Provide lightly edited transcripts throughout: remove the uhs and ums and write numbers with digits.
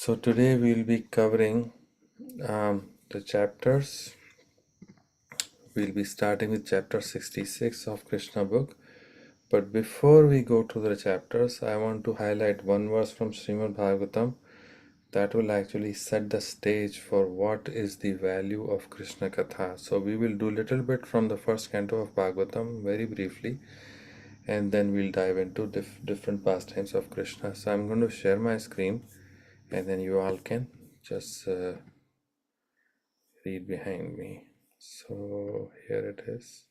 So today we'll be covering the chapters. We'll be starting with chapter 66 of Krishna book. But before we go to the chapters, I want to highlight one verse from Srimad Bhagavatam that will actually set the stage for what is the value of Krishna Katha. So we will do little bit from the first canto of Bhagavatam very briefly, and then we'll dive into different pastimes of Krishna. So I'm going to share my screen, and then you all can just read behind me. So here it is.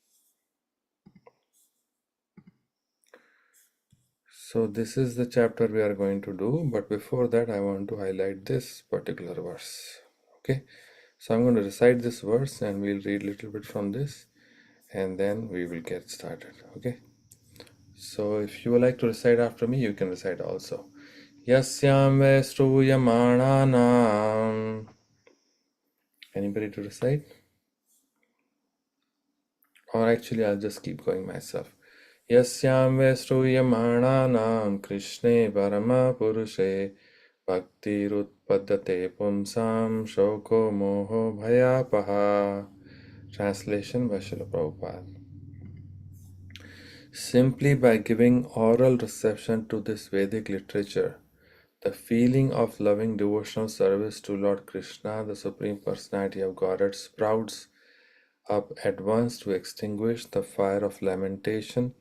So this is the chapter we are going to do, but before that I want to highlight this particular verse. Okay, so I'm going to recite this verse and we'll read a little bit from this and then we will get started. Okay, so if you would like to recite after me, you can recite also. Yasyam ve sruyamananam. Anybody to recite? Or actually I'll just keep going myself. Yasyam ve sruyamananam Krishne Paramapurushe Bhaktirutpaddate Pumsam Shoko Moho Bhayapaha. Translation by Srila Prabhupada. Simply by giving oral reception to this Vedic literature, the feeling of loving devotional service to Lord Krishna, the Supreme Personality of Godhead, sprouts up at once to extinguish the fire of lamentation,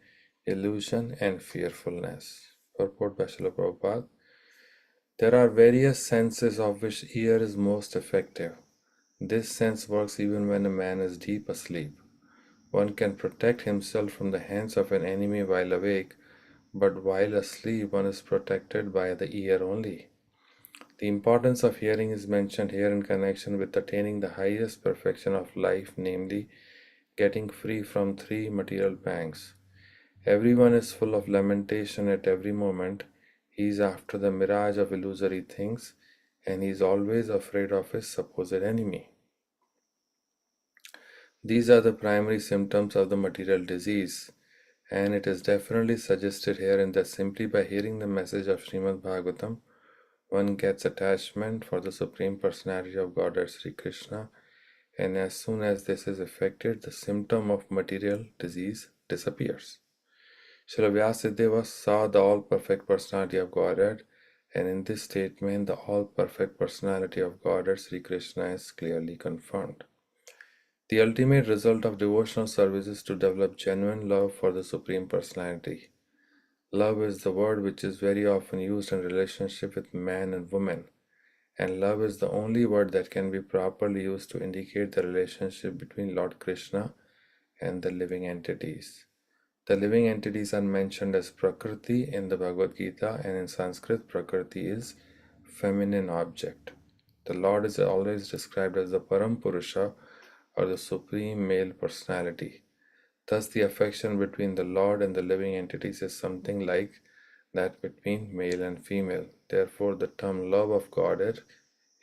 illusion, and fearfulness. Purport by Srila Prabhupada. There are various senses of which ear is most effective. This sense works even when a man is deep asleep. One can protect himself from the hands of an enemy while awake, but while asleep one is protected by the ear only. The importance of hearing is mentioned here in connection with attaining the highest perfection of life, namely, getting free from three material pangs. Everyone is full of lamentation at every moment. He is after the mirage of illusory things, and he is always afraid of his supposed enemy. These are the primary symptoms of the material disease, and it is definitely suggested herein that simply by hearing the message of Srimad Bhagavatam, one gets attachment for the Supreme Personality of Godhead Sri Krishna, and as soon as this is effected, the symptom of material disease disappears. Srila Vyasadeva saw the all-perfect personality of Godhead, and in this statement, the all-perfect personality of Godhead Sri Krishna is clearly confirmed. The ultimate result of devotional service is to develop genuine love for the Supreme Personality. Love is the word which is very often used in relationship with man and woman, and love is the only word that can be properly used to indicate the relationship between Lord Krishna and the living entities. The living entities are mentioned as Prakriti in the Bhagavad Gita, and in Sanskrit, Prakriti is feminine object. The Lord is always described as the Param Purusha, or the Supreme Male Personality. Thus, the affection between the Lord and the living entities is something like that between male and female. Therefore, the term love of Godhead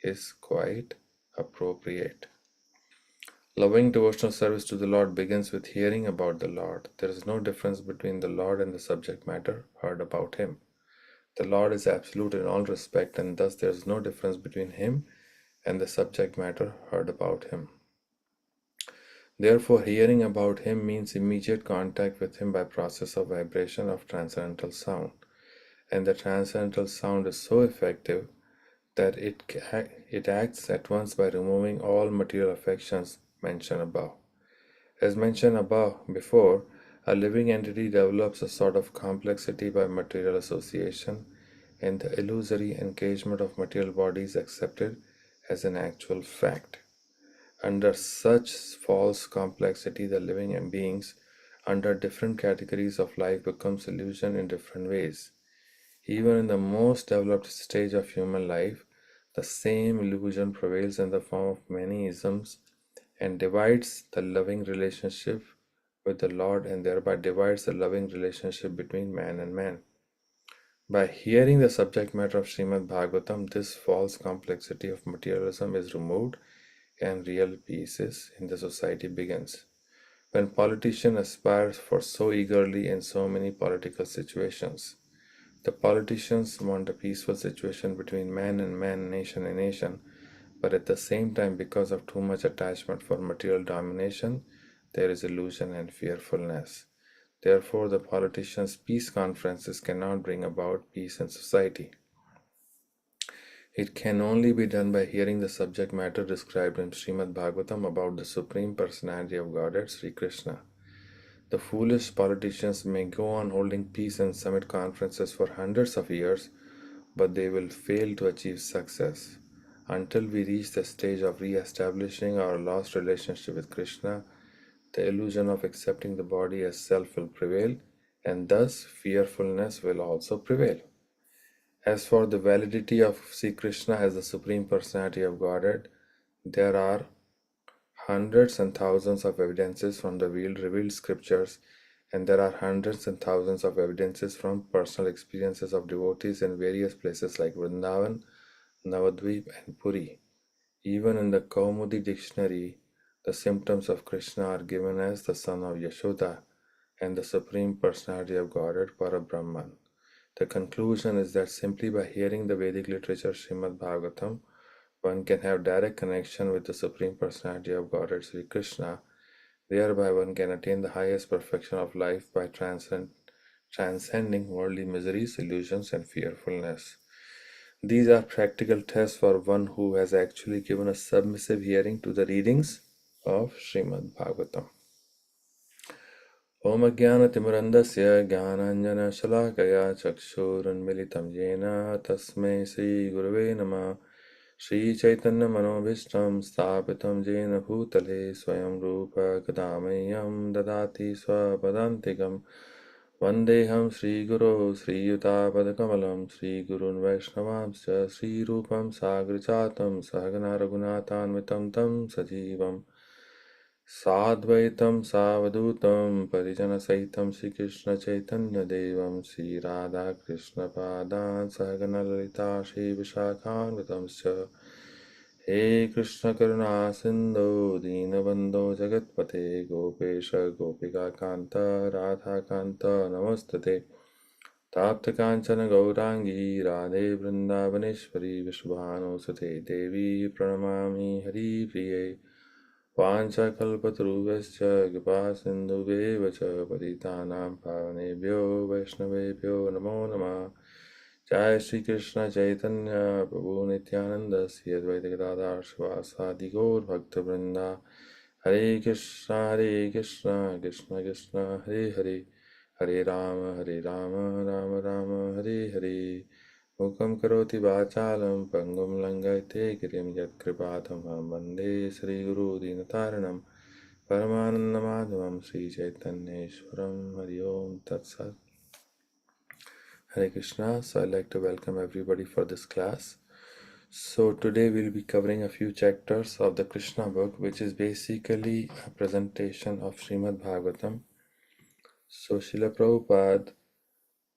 is quite appropriate. Loving devotional service to the Lord begins with hearing about the Lord. There is no difference between the Lord and the subject matter heard about Him. The Lord is absolute in all respect, and thus there is no difference between Him and the subject matter heard about Him. Therefore, hearing about Him means immediate contact with Him by process of vibration of transcendental sound. And the transcendental sound is so effective that it acts at once by removing all material affections mentioned above. As mentioned above before, a living entity develops a sort of complexity by material association, and the illusory engagement of material bodies accepted as an actual fact. Under such false complexity, the living beings under different categories of life becomes illusion in different ways. Even in the most developed stage of human life, the same illusion prevails in the form of many isms and divides the loving relationship with the Lord, and thereby divides the loving relationship between man and man. By hearing the subject matter of Srimad Bhagavatam, this false complexity of materialism is removed and real peace in the society begins. When politicians aspire for so eagerly in so many political situations, The politicians want a peaceful situation between man and man, nation and nation, but at the same time, because of too much attachment for material domination, there is illusion and fearfulness. Therefore, the politicians' peace conferences cannot bring about peace in society. It can only be done by hearing the subject matter described in Srimad Bhagavatam about the Supreme Personality of Godhead, Sri Krishna. The foolish politicians may go on holding peace and summit conferences for hundreds of years, but they will fail to achieve success. Until we reach the stage of re-establishing our lost relationship with Krishna, the illusion of accepting the body as self will prevail, and thus fearfulness will also prevail. As for the validity of Sri Krishna as the Supreme Personality of Godhead, there are hundreds and thousands of evidences from the revealed scriptures, and there are hundreds and thousands of evidences from personal experiences of devotees in various places like Vrindavan, Navadvip, and Puri. Even in the Kaumudi dictionary, the symptoms of Krishna are given as the son of Yashoda and the Supreme Personality of Godhead, Parabrahman. The conclusion is that simply by hearing the Vedic literature Srimad Bhagavatam, one can have direct connection with the Supreme Personality of Godhead Sri Krishna. Thereby one can attain the highest perfection of life by transcending worldly miseries, illusions, and fearfulness. These are practical tests for one who has actually given a submissive hearing to the readings of Srimad Bhagavatam. Om Ajnanatimirandasya Jnananjana Chakshurunmilitam Yena Tasmai Sri Gurave Namah Shri Chaitanya Manobhishtam Sthapitam Jena Bhutale Swayam Rupa Kadamayam Dadati Swapadantikam Vandeham Sri Guru Sri Yutapadakamalaam Sri Gurun Vaishnavamscha Sri Rupam Sagrichatam Sahagana Raghunatanvitam Tam Sajivam Sadvaitam Savadutam Parijanasahitam Sri Krishna Chaitanya Devam Sri Radha Krishna Padan Sahagana Lalita Shri Vishakhanvitamscha He Krishna Karuna Sindhu Dinabandho Jagatpate Gopesha Gopika Kanta Radha Kanta Namastate Tapta Kanchana Gaurangi Radhe Vrindavaneshwari Vishvabhanusate Devi Pranamami Hari Priye Panchakalpatarubhascha Kripasindhubheva cha Patitanam Pavanebhyo Vaishnavebhyo Namo Namah Jai Shri Krishna Chaitanya Prabhu Nityananda Sri Advaita Gadadhar Shivasadi Gaur Bhakta Vrinda Hare Krishna Krishna Krishna Hare Hare Hare Rama Rama Rama Hare Hare Mukam karoti vachalam pangum langayate girim yat kripatamam vande Sri Guru Dinataranam Paramanandamadhavam Sri Chaitanyeshwaram Hari Om Tat Sat. Hare Krishna. So I'd like to welcome everybody for this class. So today we'll be covering a few chapters of the Krishna book, which is basically a presentation of Srimad Bhagavatam. So Srila Prabhupada,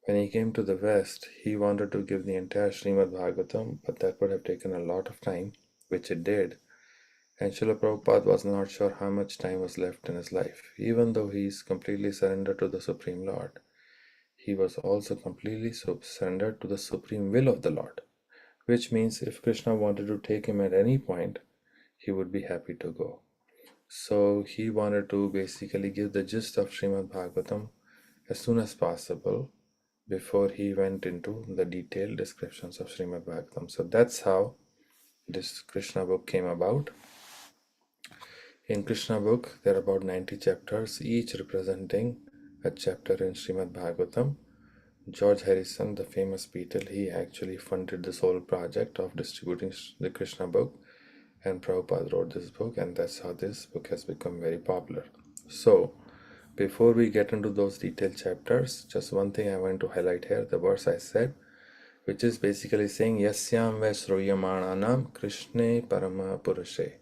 when he came to the West, he wanted to give the entire Srimad Bhagavatam, but that would have taken a lot of time, which it did. And Srila Prabhupada was not sure how much time was left in his life. Even though he is completely surrendered to the Supreme Lord, he was also completely surrendered to the Supreme Will of the Lord, which means if Krishna wanted to take him at any point, he would be happy to go. So he wanted to basically give the gist of Srimad Bhagavatam as soon as possible before he went into the detailed descriptions of Srimad Bhagavatam. So that's how this Krishna book came about. In Krishna book, there are about 90 chapters, each representing a chapter in Srimad Bhagavatam. George Harrison, the famous Beatle, he actually funded this whole project of distributing the Krishna book, and Prabhupada wrote this book, and that's how this book has become very popular. So, before we get into those detailed chapters, just one thing I want to highlight here, the verse I said, which is basically saying, Yasyam ve sruyamananam Krishne parama purushe.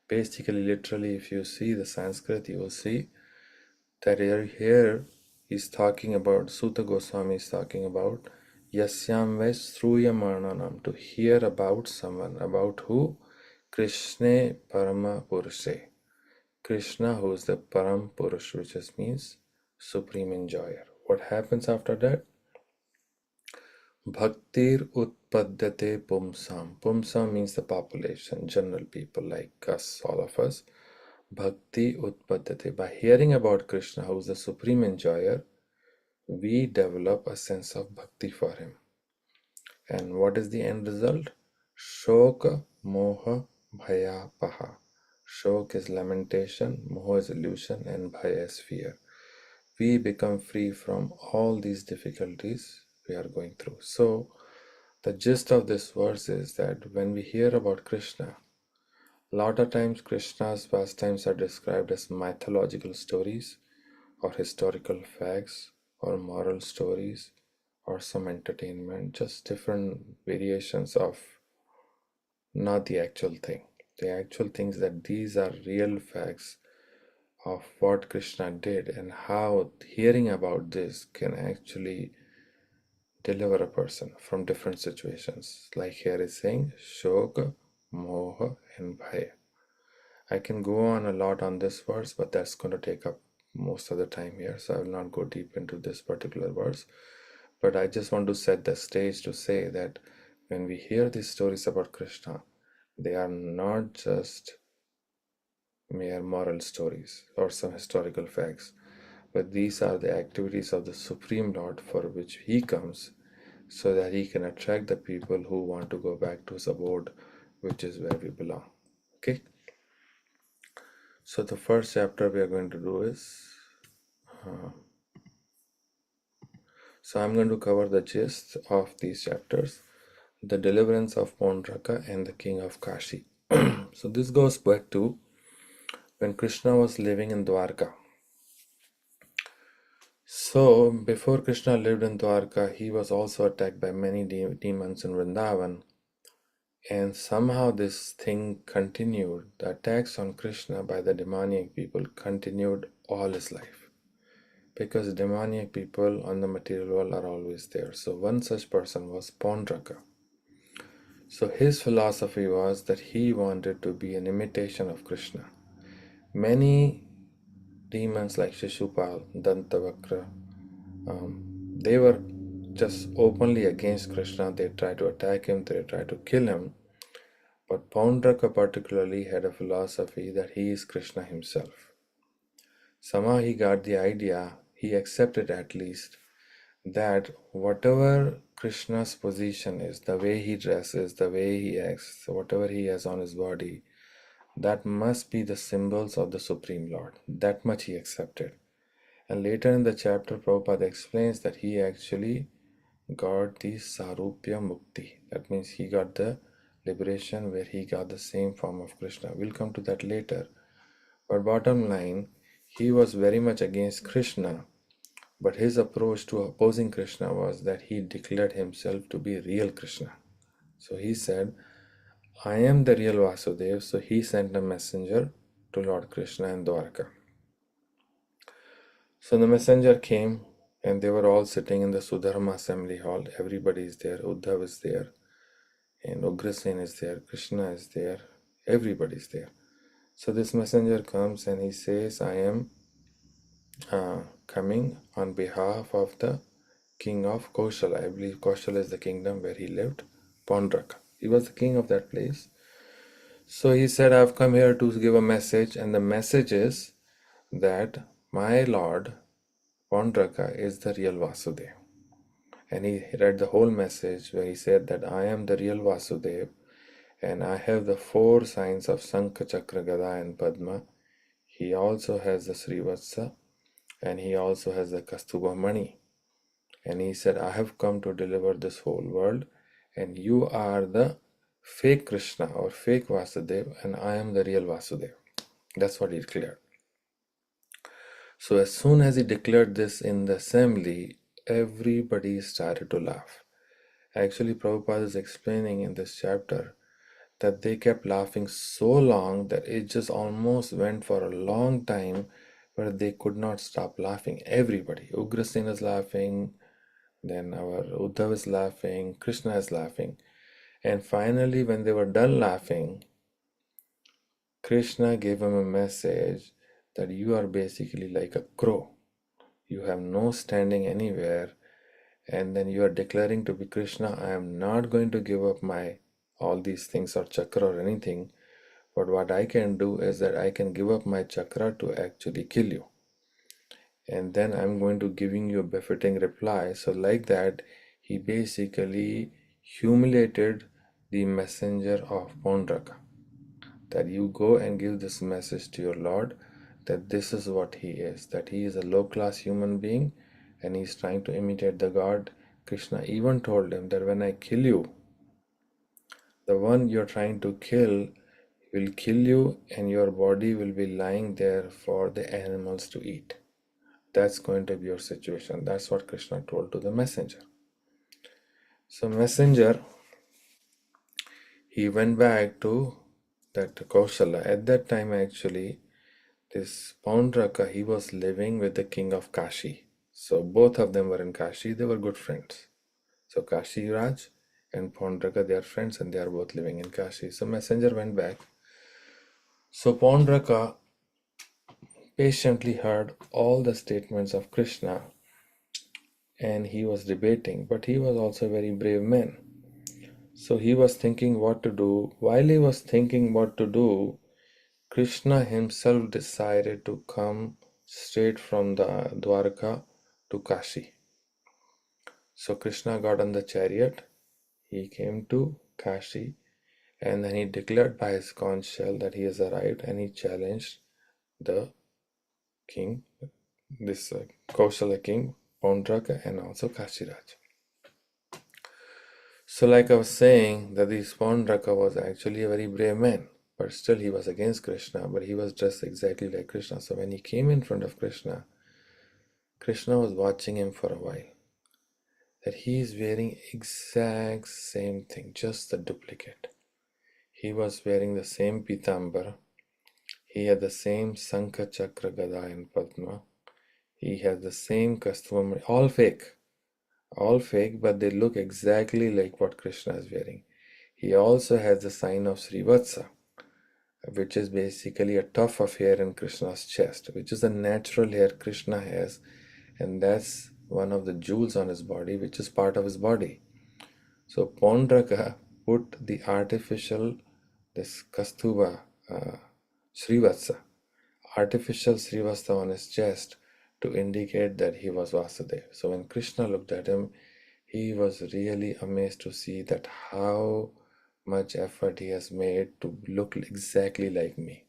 Basically, literally, if you see the Sanskrit, you will see that here he's talking about, Sutta Goswami is talking about Yasyam ve sruyamananam, to hear about someone, about who? Krishne parama purushe. Krishna, who is the Param Purush, which just means supreme enjoyer. What happens after that? Bhaktir utpadyate pumsam. Pumsam means the population, general people like us, all of us. Bhakti utpadyate. By hearing about Krishna, who is the supreme enjoyer, we develop a sense of bhakti for him. And what is the end result? Shoka, moha, bhaya, paha. Shok is lamentation, moha is illusion, and bhaya is fear. We become free from all these difficulties we are going through. So, the gist of this verse is that when we hear about Krishna, a lot of times Krishna's pastimes are described as mythological stories or historical facts or moral stories or some entertainment, just different variations of not the actual thing. The actual thing is that these are real facts of what Krishna did and how hearing about this can actually deliver a person from different situations. Like here is saying Shoga, Moha, and Bhaya. I can go on a lot on this verse, but that's going to take up most of the time here, so I will not go deep into this particular verse. But I just want to set the stage to say that when we hear these stories about Krishna, they are not just mere moral stories or some historical facts, but these are the activities of the Supreme Lord for which He comes so that He can attract the people who want to go back to His abode, which is where we belong. Okay? So the first chapter we are going to do is so I'm going to cover the gist of these chapters, the deliverance of Pondraka and the king of Kashi. So this goes back to when Krishna was living in Dwarka. So before Krishna lived in Dwarka, he was also attacked by many demons in Vrindavan. And somehow this thing continued. The attacks on Krishna by the demoniac people continued all his life. Because demoniac people on the material world are always there. So one such person was Pondraka. So his philosophy was that he wanted to be an imitation of Krishna. Many demons like Shishupal, Dantavakra, they were just openly against Krishna. They tried to attack him, they tried to kill him. But Pondraka particularly had a philosophy that he is Krishna himself. Somehow he got the idea, he accepted at least, that whatever Krishna's position is, the way he dresses, the way he acts, whatever he has on his body, that must be the symbols of the Supreme Lord. That much he accepted. And later in the chapter, Prabhupada explains that he actually got the Sarupya Mukti. That means he got the liberation where he got the same form of Krishna. We'll come to that later. But bottom line, he was very much against Krishna. But his approach to opposing Krishna was that he declared himself to be real Krishna. So he said, I am the real Vasudev. So he sent a messenger to Lord Krishna in Dwarka. So the messenger came and they were all sitting in the Sudharma assembly hall. Everybody is there. Uddhav is there. And Ugrasen is there. Krishna is there. Everybody is there. So this messenger comes and he says, I am coming on behalf of the king of Koshala. I believe Koshala is the kingdom where he lived, Pondraka. He was the king of that place. So he said, I've come here to give a message, and the message is that my lord Pondraka is the real Vasudev. And he read the whole message where he said that I am the real Vasudev and I have the four signs of Sankha, Chakra, Gada and Padma. He also has the Srivatsa and he also has the Kastuba Mani. And he said, I have come to deliver this whole world and you are the fake Krishna or fake Vasudev and I am the real Vasudev. That's what he declared. So as soon as he declared this in the assembly, everybody started to laugh. Actually, Prabhupada is explaining in this chapter that they kept laughing so long that it just almost went for a long time where they could not stop laughing. Everybody, Ugrasen is laughing, then our Uddhav is laughing, Krishna is laughing. And finally, when they were done laughing, Krishna gave him a message that you are basically like a crow. You have no standing anywhere and then you are declaring to be Krishna, I am not going to give up my all these things or chakra or anything, but what I can do is that I can give up my chakra to actually kill you, and then I'm going to giving you a befitting reply. So like that, he basically humiliated the messenger of Pondraka, that you go and give this message to your Lord, that this is what he is, that he is a low class human being and he's trying to imitate the God. Krishna even told him that when I kill you, the one you're trying to kill will kill you and your body will be lying there for the animals to eat. That's going to be your situation. That's what Krishna told to the messenger. So messenger, he went back to that Kaushala. At that time actually, this Paundraka, he was living with the king of Kashi. So both of them were in Kashi, they were good friends. So Kashi Raj and Paundraka, they are friends and they are both living in Kashi. So messenger went back. So Paundraka patiently heard all the statements of Krishna and he was debating, but he was also a very brave man. So he was thinking what to do. While he was thinking what to do, Krishna himself decided to come straight from the Dwarka to Kashi. So Krishna got on the chariot, he came to Kashi, and then he declared by his conch shell that he has arrived, and he challenged the king, this Kaushala king, Paundraka, and also Kashiraj. So like I was saying, that this Paundraka was actually a very brave man, but still he was against Krishna, but he was dressed exactly like Krishna. So when he came in front of Krishna, Krishna was watching him for a while, that he is wearing exact same thing, just the duplicate. He was wearing the same pitambar, he had the same Sankha Chakra Gada and Padma, he had the same Kastuma, all fake, but they look exactly like what Krishna is wearing. He also has the sign of Srivatsa, which is basically a tuft of hair in Krishna's chest, which is the natural hair Krishna has, and that's one of the jewels on his body, which is part of his body. So Pondraka put the artificial, this Kastuva Srivatsa, artificial Srivatsa on his chest to indicate that he was Vasudeva. So when Krishna looked at him, he was really amazed to see that how much effort he has made to look exactly like me.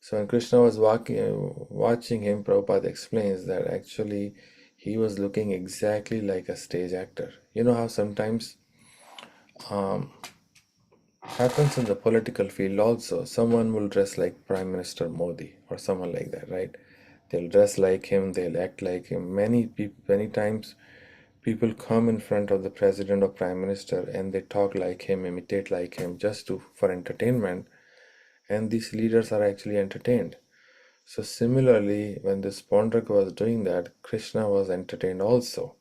So when Krishna was watching him, Prabhupada explains that actually he was looking exactly like a stage actor. You know how sometimes happens in the political field also, someone will dress like Prime Minister Modi or someone like that, right? They'll dress like him, they'll act like him. Many times people come in front of the president or prime minister and they talk like him, imitate like him, just to for entertainment, and these leaders are actually entertained. So similarly, when this Pondraka was doing that, Krishna was entertained also.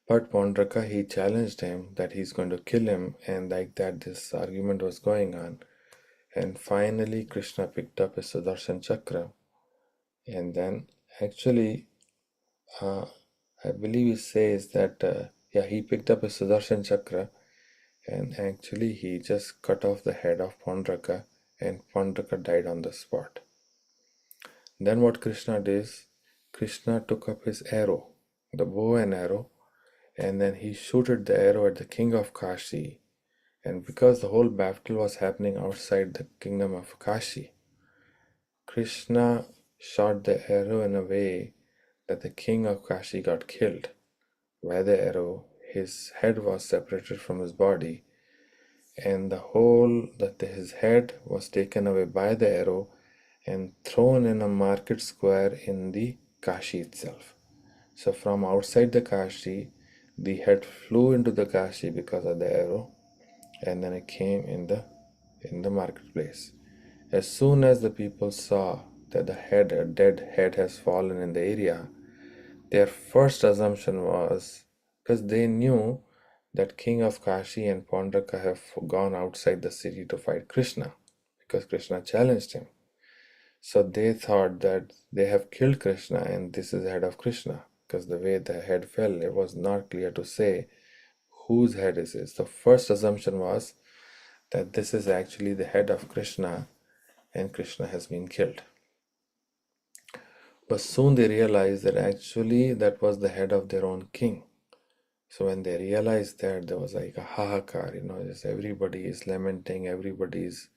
But Pondraka, he challenged him that he's going to kill him, and like that this argument was going on. And finally Krishna picked up his Sudarshan Chakra, and then actually I believe he says that yeah, he picked up his Sudarshan Chakra and actually he just cut off the head of Pondraka, and Pondraka died on the spot. Then what Krishna did, Krishna took up his arrow, the bow and arrow, and then he shooted the arrow at the king of Kashi. And because the whole battle was happening outside the kingdom of Kashi, Krishna shot the arrow in a way that the king of Kashi got killed by the arrow. His head was separated from his body, and his head was taken away by the arrow and thrown in a market square in the Kashi itself. So from outside the Kashi, the head flew into the Kashi because of the arrow, and then it came in the marketplace. As soon as the people saw that a dead head has fallen in the area, their first assumption was, because they knew that king of Kashi and Pondraka have gone outside the city to fight Krishna, because Krishna challenged him. So they thought that they have killed Krishna and this is the head of Krishna. because the way the head fell, it was not clear to say whose head is this. The first assumption was that this is actually the head of Krishna and Krishna has been killed. But soon they realized that actually that was the head of their own king. So when they realized that, there was like a hahakar, just everybody is lamenting, everybody is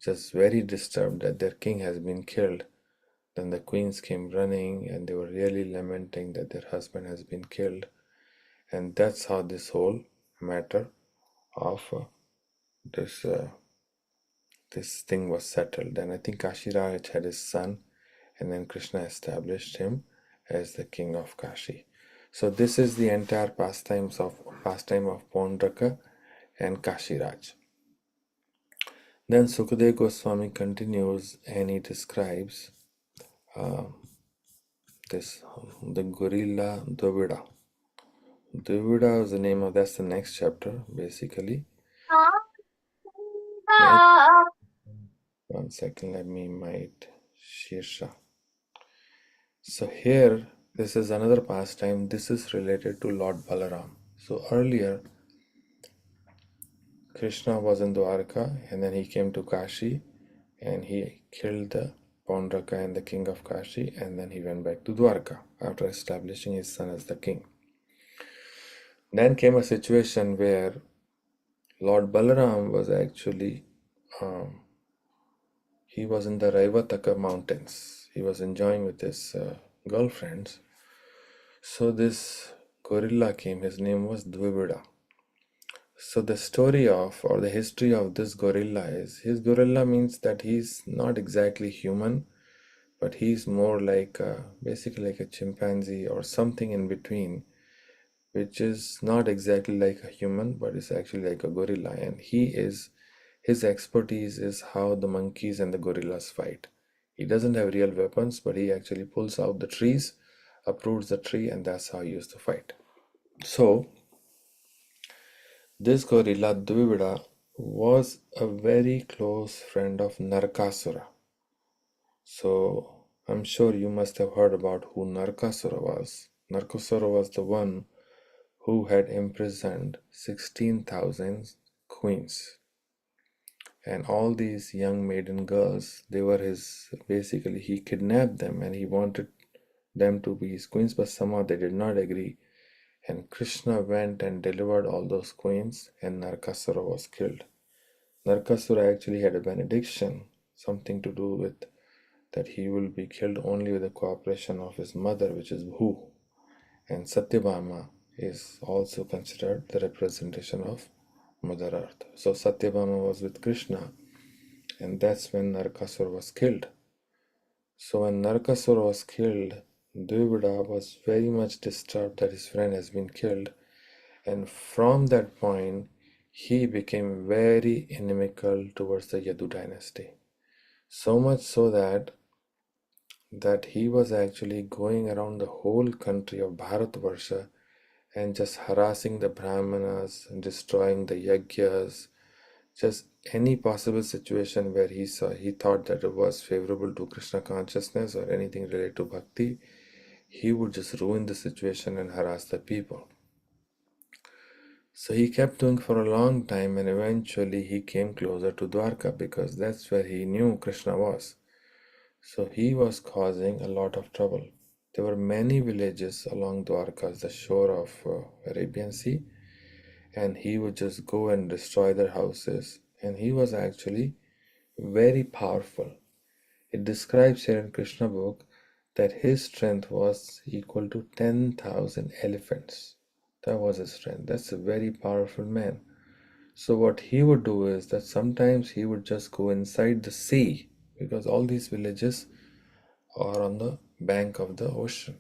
just very disturbed that their king has been killed. Then the queens came running and they were really lamenting that their husband has been killed. And that's how this whole matter of this thing was settled. And I think Kashiraj had his son, and then Krishna established him as the king of Kashi. So this is the entire pastime of Pondraka and Kashiraj. Then Sukadeva Goswami continues and he describes the gorilla Dovida. Dovida is the name of, that's the next chapter basically. One second, let me might Shirsha. So here, this is another pastime. This is related to Lord Balaram. So earlier, Krishna was in Dwarka and then he came to Kashi and he killed the Paundraka and the king of Kashi, and then he went back to Dwarka after establishing his son as the king. Then came a situation where Lord Balaram was actually he was in the Raivataka mountains. He was enjoying with his girlfriends. So this gorilla came, his name was Dvivida. So the story of, or the history of this gorilla is, his gorilla means that he's not exactly human, but he's more like basically like a chimpanzee or something in between, which is not exactly like a human, but it's actually like a gorilla. And his expertise is how the monkeys and the gorillas fight. He doesn't have real weapons, but he actually pulls out the trees, uproots the tree, and that's how he used to fight. So this gorilla Dvivida was a very close friend of Narkasura. So I'm sure you must have heard about who Narkasura was. Narkasura was the one who had imprisoned 16,000 queens. And all these young maiden girls, they were his, basically he kidnapped them and he wanted them to be his queens, but somehow they did not agree. And Krishna went and delivered all those queens and Narkasura was killed. Narkasura actually had a benediction, something to do with that he will be killed only with the cooperation of his mother, which is Bhu. And Satyabhama is also considered the representation of Mother Earth. So Satyabhama was with Krishna, and that's when Narkasura was killed. So when Narkasura was killed, Dvivida was very much disturbed that his friend has been killed, and from that point he became very inimical towards the Yadu dynasty. So much so that he was actually going around the whole country of Bharatvarsha and just harassing the Brahmanas and destroying the Yagyas, just any possible situation where he thought that it was favorable to Krishna consciousness or anything related to bhakti, he would just ruin the situation and harass the people. So he kept doing for a long time, and eventually he came closer to Dwarka because that's where he knew Krishna was. So he was causing a lot of trouble. There were many villages along Dwarka, the shore of Arabian Sea, and he would just go and destroy their houses. And he was actually very powerful. It describes here in Krishna book that his strength was equal to 10,000 elephants. That was his strength. That's a very powerful man. So what he would do is that sometimes he would just go inside the sea, because all these villages are on the bank of the ocean.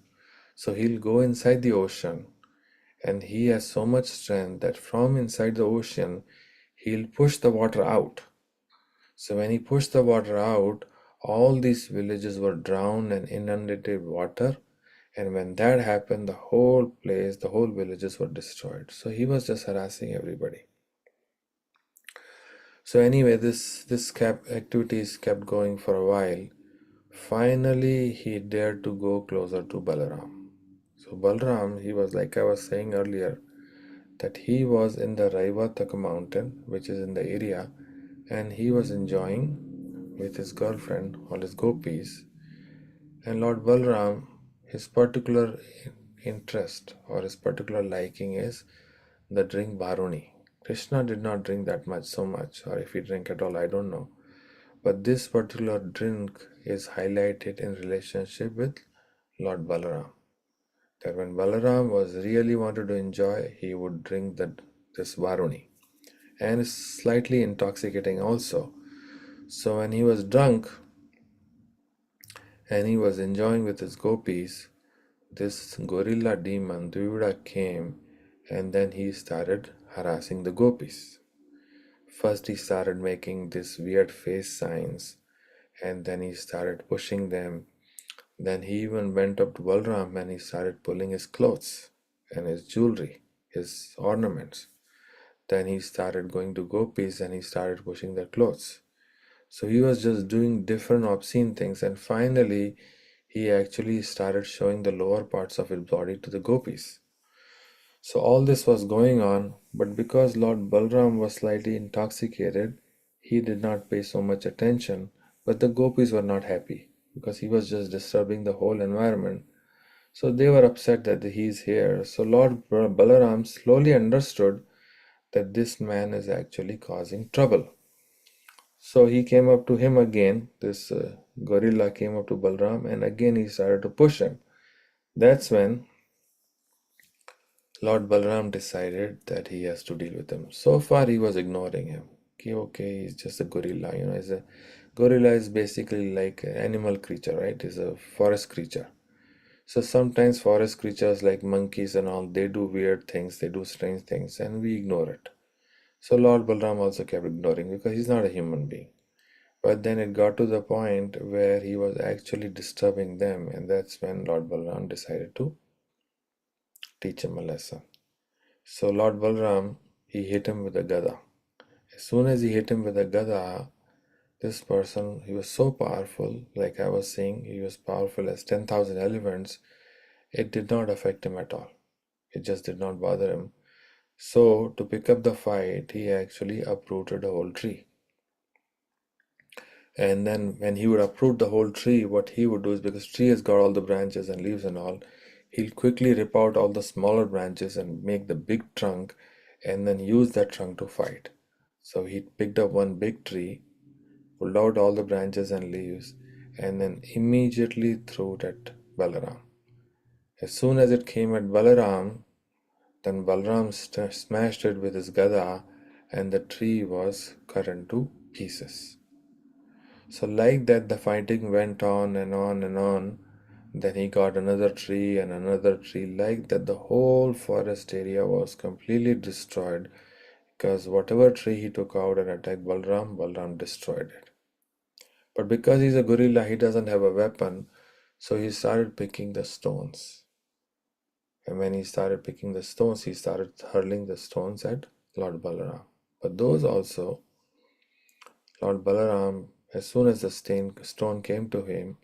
So he'll go inside the ocean, and he has so much strength that from inside the ocean he'll push the water out. So when he pushed the water out, all these villages were drowned and inundated with water. And when that happened, the whole place, the whole villages were destroyed. So he was just harassing everybody. So anyway, this activities kept going for a while. Finally, he dared to go closer to Balaram. So Balram, he was like I was saying earlier, that he was in the Raivataka mountain, which is in the area, and he was enjoying with his girlfriend, all his gopis. And Lord Balram, his particular interest or his particular liking is the drink Baruni. Krishna did not drink that much, so much, or if he drank at all, I don't know. But this particular drink is highlighted in relationship with Lord Balaram. That when Balaram was really wanted to enjoy, he would drink this Varuni. And it's slightly intoxicating also. So when he was drunk and he was enjoying with his gopis, this gorilla demon Dvivida came and then he started harassing the gopis. First he started making this weird face signs and then he started pushing them. Then he even went up to Balram and he started pulling his clothes and his jewelry, his ornaments. Then he started going to gopis and he started pushing their clothes. So he was just doing different obscene things, and finally he actually started showing the lower parts of his body to the gopis. So all this was going on, but because Lord Balram was slightly intoxicated, he did not pay so much attention. But the gopis were not happy because he was just disturbing the whole environment. So they were upset that he is here. So Lord Balaram slowly understood that this man is actually causing trouble. So he came up to him again. This gorilla came up to Balram and again he started to push him. That's when Lord Balram decided that he has to deal with him. So far he was ignoring him. Okay, he's just a gorilla. He's a gorilla is basically like an animal creature, right? He's a forest creature. So sometimes forest creatures like monkeys and all, they do weird things, they do strange things, and we ignore it. So Lord Balram also kept ignoring because he's not a human being. But then it got to the point where he was actually disturbing them, and that's when Lord Balram decided to teach him a lesson. So Lord Balram, he hit him with a gada. As soon as he hit him with a gada, this person, he was so powerful, like I was saying, he was powerful as 10,000 elephants. It did not affect him at all. It just did not bother him. So, to pick up the fight, he actually uprooted a whole tree. And then, when he would uproot the whole tree, what he would do is because tree has got all the branches and leaves and all, he'll quickly rip out all the smaller branches and make the big trunk and then use that trunk to fight. So, he picked up one big tree, pulled out all the branches and leaves, and then immediately threw it at Balaram. As soon as it came at Balaram, then Balram smashed it with his gada and the tree was cut into pieces. So, like that, the fighting went on and on and on. Then he got another tree and another tree. Like that, the whole forest area was completely destroyed because whatever tree he took out and attacked Balram, Balram destroyed it. But because he's a gorilla, he doesn't have a weapon, so he started picking the stones. And when he started picking the stones, he started hurling the stones at Lord Balaram. But those also, Lord Balaram, as soon as the stone came to him,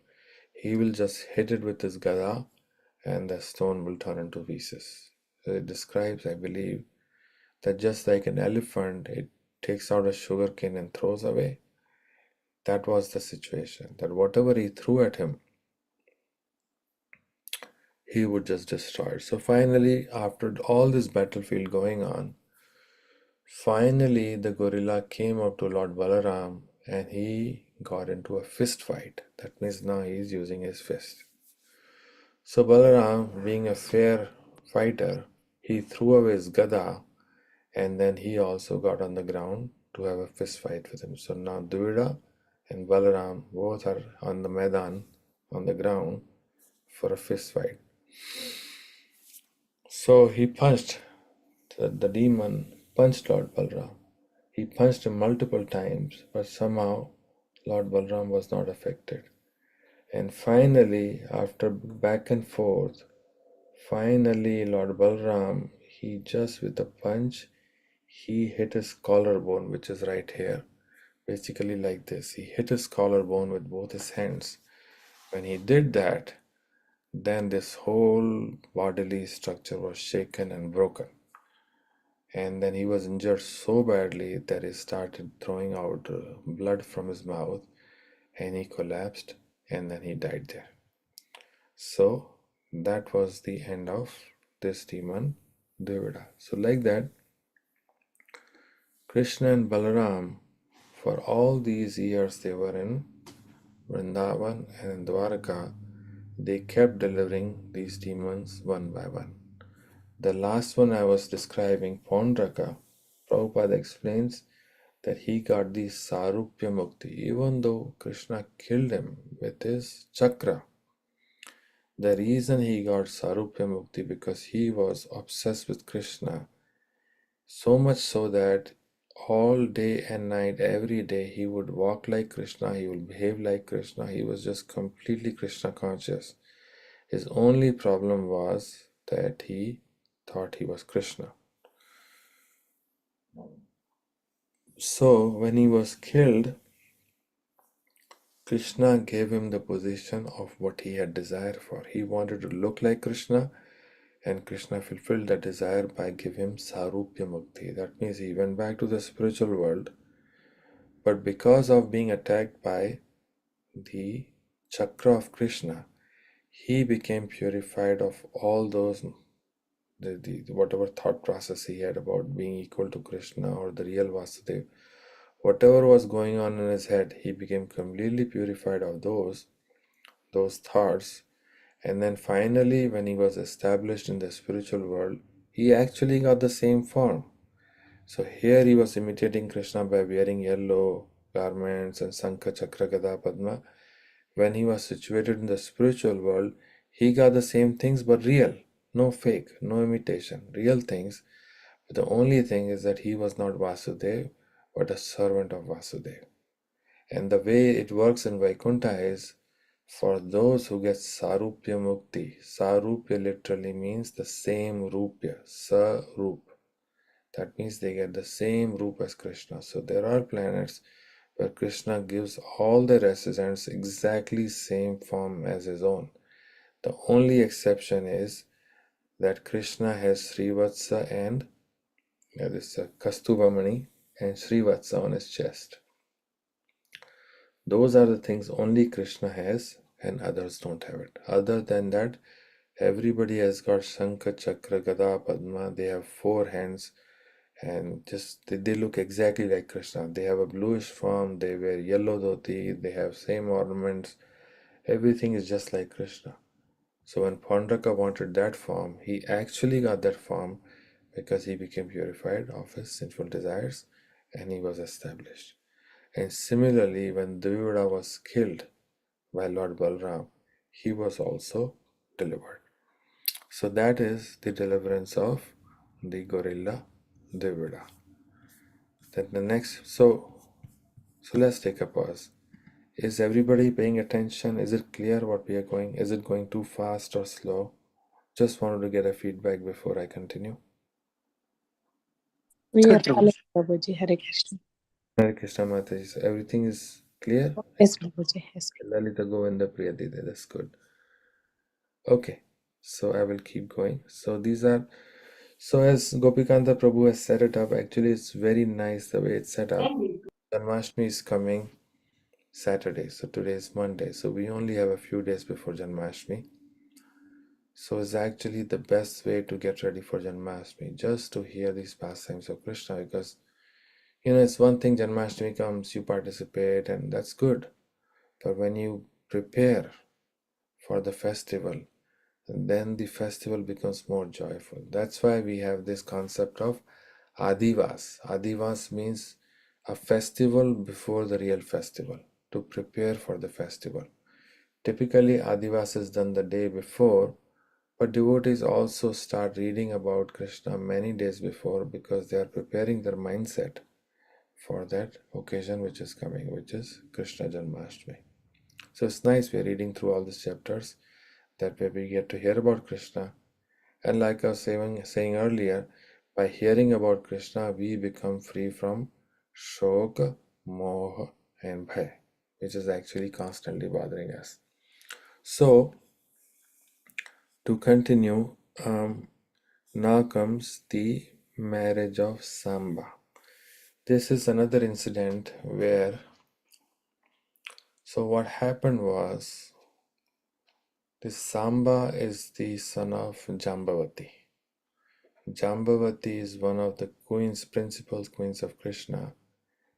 he will just hit it with his gada and the stone will turn into pieces. So it describes, I believe, that just like an elephant, it takes out a sugar cane and throws away. That was the situation. That whatever he threw at him, he would just destroy it. So finally, after all this battlefield going on, finally the gorilla came up to Lord Balaram and he got into a fist fight. That means now he is using his fist. So Balaram, being a fair fighter, he threw away his gada and then he also got on the ground to have a fist fight with him. So now Dvida and Balaram both are on the Maidan, on the ground, for a fist fight. So he punched, the demon punched Lord Balram. He punched him multiple times, but somehow Lord Balram was not affected. And finally, after back and forth, finally Lord Balram, he just with a punch, he hit his collarbone, which is right here. Basically like this. He hit his collarbone with both his hands. When he did that, then this whole bodily structure was shaken and broken. And then he was injured so badly that he started throwing out blood from his mouth, and he collapsed, and then he died there. So that was the end of this demon Devada. So like that, Krishna and Balaram, for all these years they were in Vrindavan and in Dwarka, they kept delivering these demons one by one. The last one I was describing, Paundraka, Prabhupada explains that he got the Sarupya Mukti, even though Krishna killed him with his chakra. The reason he got Sarupya Mukti because he was obsessed with Krishna, so much so that all day and night, every day, he would walk like Krishna, he would behave like Krishna, he was just completely Krishna conscious. His only problem was that he thought he was Krishna. So when he was killed, Krishna gave him the position of what he had desired for. He wanted to look like Krishna, and Krishna fulfilled that desire by giving him Sarupya Mukti. That means he went back to the spiritual world, but because of being attacked by the chakra of Krishna, he became purified of all those whatever thought process he had about being equal to Krishna or the real Vasudeva. Whatever was going on in his head, he became completely purified of those thoughts. And then finally, when he was established in the spiritual world, he actually got the same form. So here he was imitating Krishna by wearing yellow garments and Sankha Chakra Gada Padma. When he was situated in the spiritual world, he got the same things but real. No fake, no imitation, real things. But the only thing is that he was not Vasudeva, but a servant of Vasudeva. And the way it works in Vaikuntha is for those who get Sarupya Mukti. Sarupya literally means the same Rupya, Sarup. That means they get the same Rup as Krishna. So there are planets where Krishna gives all the residents exactly same form as his own. The only exception is that Krishna has Srivatsa and this Kastubamani and Srivatsa on his chest. Those are the things only Krishna has and others don't have it. Other than that, everybody has got Shankha, Chakra, Gada, Padma. They have four hands and just they look exactly like Krishna. They have a bluish form, they wear yellow dhoti, they have same ornaments. Everything is just like Krishna. So when Pandaka wanted that form, he actually got that form because he became purified of his sinful desires and he was established. And similarly, when Devada was killed by Lord Balram, he was also delivered. So that is the deliverance of the gorilla Devada. Then the next, so let's take a pause. Is everybody paying attention? Is it clear what we are going? Is it going too fast or slow? Just wanted to get a feedback before I continue. We are Good, Prabhu. following Prabhuji. Hare Krishna. Hare Krishna Mataji. So everything is clear? Yes, Prabhuji. Yes. Lalita Govinda Priyadide, that's good. Okay, so I will keep going. So these are, so as Gopikanta Prabhu has set it up, actually it's very nice the way it's set up. Janmashtami is coming Saturday, so today is Monday, so we only have a few days before Janmashtami. So it's actually the best way to get ready for Janmashtami, just to hear these pastimes of Krishna, because it's one thing Janmashtami comes, you participate, and that's good. But when you prepare for the festival, then the festival becomes more joyful. That's why we have this concept of Adivas. Adivas means a festival before the real festival, to prepare for the festival. Typically, Adivas is done the day before, but devotees also start reading about Krishna many days before because they are preparing their mindset for that occasion which is coming, which is Krishna Janmashtami. So it's nice we're reading through all these chapters. That way we get to hear about Krishna. And like I was saying earlier, by hearing about Krishna, we become free from Shoka, Moha, and Bhay, which is actually constantly bothering us. So, to continue, now comes the marriage of Samba. This is another incident where, so what happened was, this Samba is the son of Jambavati. Jambavati is one of the queens, principal queens of Krishna,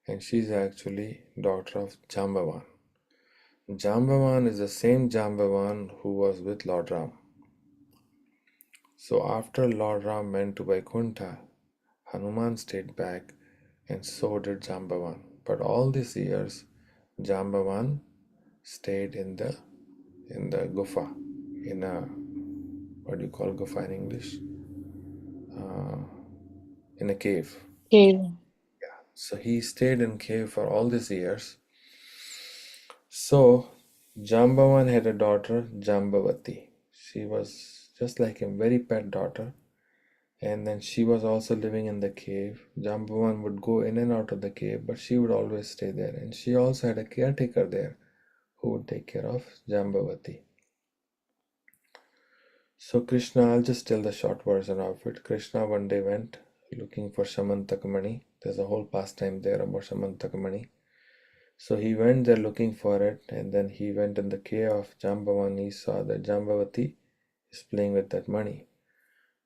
and she's actually daughter of Jambavan. Jambavan is the same Jambavan who was with Lord Ram. So after Lord Ram went to Vaikuntha, Hanuman stayed back, and so did Jambavan. But all these years, Jambavan stayed in the gufa, in a, what do you call gufa in English? In a cave. Cave. So he stayed in cave for all these years. So Jambavan had a daughter, Jambavati. She was just like a very pet daughter. And then she was also living in the cave. Jambavan would go in and out of the cave, but she would always stay there. And she also had a caretaker there who would take care of Jambavati. So Krishna, I'll just tell the short version of it. Krishna one day went looking for Shamantakamani. There's a whole pastime there about Shamantakamani. So he went there looking for it, and then he went in the cave of Jambavan. He saw that Jambavati is playing with that money.